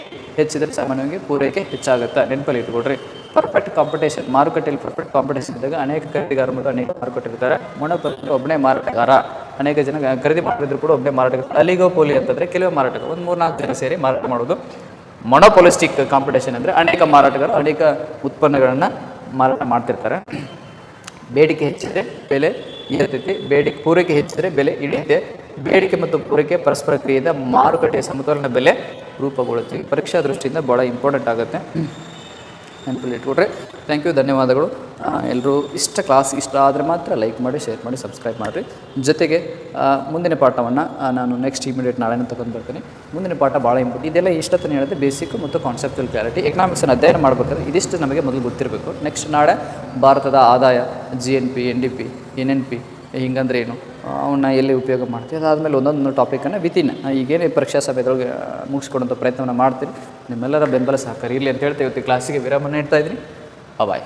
ಪೂರೈಕೆ ಹೆಚ್ಚಾಗುತ್ತೆ. ನೆನಪಲ್ಲಿ ಇಟ್ಕೊಳ್ರಿ. ಪರ್ಫೆಕ್ಟ್ ಕಾಂಪಿಟೇಷನ್, ಮಾರುಕಟ್ಟೆಯಲ್ಲಿ ಪರ್ಫೆಕ್ಟ್ ಕಾಂಪಿಟೇಷನ್ ಇದ್ದಾಗ ಅನೇಕ ಖರೀದಿಗಾರ ಮತ್ತು ಅನೇಕ ಮಾರುಕಟ್ಟೆ ಇರ್ತಾರೆ. ಒಬ್ಬನೇ ಮಾರಾಟಗಾರ, ಅನೇಕ ಜನ ಖರೀದಿ ಮಾಡಿದ್ರು ಕೂಡ ಒಬ್ಬನೇ ಮಾರಾಟಗಾರ. ಅಲಿಗೋಪೋಲಿ ಅಂತಂದರೆ ಕೆಲವೇ ಮಾರಾಟಗಾರ, ಒಂದು 3-4 ಜನ ಸೇರಿ ಮಾರಾಟ ಮಾಡೋದು. ಮೊನೋಪೊಲಿಸ್ಟಿಕ್ ಕಾಂಪಿಟೇಷನ್ ಅಂದರೆ ಅನೇಕ ಮಾರಾಟಗಾರರು ಅನೇಕ ಉತ್ಪನ್ನಗಳನ್ನು ಮಾರಾಟ ಮಾಡ್ತಿರ್ತಾರೆ. ಬೇಡಿಕೆ ಹೆಚ್ಚಿದರೆ ಬೆಲೆ ಏರ್ತೈತಿ, ಪೂರೈಕೆ ಹೆಚ್ಚಿದರೆ ಬೆಲೆ ಇಳಿಯುತ್ತೆ. ಬೇಡಿಕೆ ಮತ್ತು ಪೂರೈಕೆ ಪರಸ್ಪರ ಕ್ರಿಯೆಯಿಂದ ಮಾರುಕಟ್ಟೆಯ ಸಮತೋಲನ ಬೆಲೆ ರೂಪುಗೊಳ್ಳುತ್ತೆ. ಪರೀಕ್ಷಾ ದೃಷ್ಟಿಯಿಂದ ಭಾಳ ಇಂಪಾರ್ಟೆಂಟ್ ಆಗುತ್ತೆ, ನೆನಪಲ್ಲಿ ಇಟ್ಕೊಡ್ರಿ. ಥ್ಯಾಂಕ್ ಯು, ಧನ್ಯವಾದಗಳು. ಎಲ್ಲರೂ ಕ್ಲಾಸ್ ಇಷ್ಟ ಆದರೆ ಮಾತ್ರ ಲೈಕ್ ಮಾಡಿ, ಶೇರ್ ಮಾಡಿ, ಸಬ್ಸ್ಕ್ರೈಬ್ ಮಾಡಿರಿ. ಜೊತೆಗೆ ಮುಂದಿನ ಪಾಠವನ್ನು ನಾನು ನೆಕ್ಸ್ಟ್ ಇಮಿಡಿಯೇಟ್ ನಾಳೆನೇ ತಗೊಂಡು ಬರ್ತೀನಿ. ಮುಂದಿನ ಪಾಠ ಭಾಳ ಇಂಪಾರ್ಟೆಂಟ್. ಇದೆಲ್ಲ ಇಷ್ಟೊತ್ತನೇ ಹೇಳಿದ್ರೆ ಬೇಸಿಕ್ ಮತ್ತು ಕಾನ್ಸೆಪ್ಟುವಲ್ ಕ್ಲಾರಿಟಿ. ಎಕನಾಮಿಕ್ಸನ್ನು ಅಧ್ಯಯನ ಮಾಡಬೇಕಾದ್ರೆ ಇದಿಷ್ಟು ನಮಗೆ ಮೊದಲು ಗೊತ್ತಿರಬೇಕು. ನೆಕ್ಸ್ಟ್ ನಾಳೆ ಭಾರತದ ಆದಾಯ, GNP, NDP, NNP ಹಿಂಗಂದ್ರೆ ಏನು, ಅವನ್ನ ಎಲ್ಲಿ ಉಪಯೋಗ ಮಾಡ್ತೀವಿ, ಅದಾದಮೇಲೆ ಒಂದೊಂದು ಟಾಪಿಕನ್ನು ಈಗೇನೇ ಪರೀಕ್ಷಾ ಸಮಯದೊಳಗೆ ಮುಗಿಸ್ಕೊಡೋಂಥ ಪ್ರಯತ್ನವನ್ನು ಮಾಡ್ತೀನಿ. ನಿಮ್ಮೆಲ್ಲರ ಬೆಂಬಲ ಸಹಕಾರಿ ಇರಲಿ ಅಂತ ಹೇಳ್ತಾ ಇವತ್ತು ಕ್ಲಾಸಿಗೆ ವಿರಾಮ ನೀಡ್ತಾ ಇದ್ದೀನಿ. ಬಾಯ್.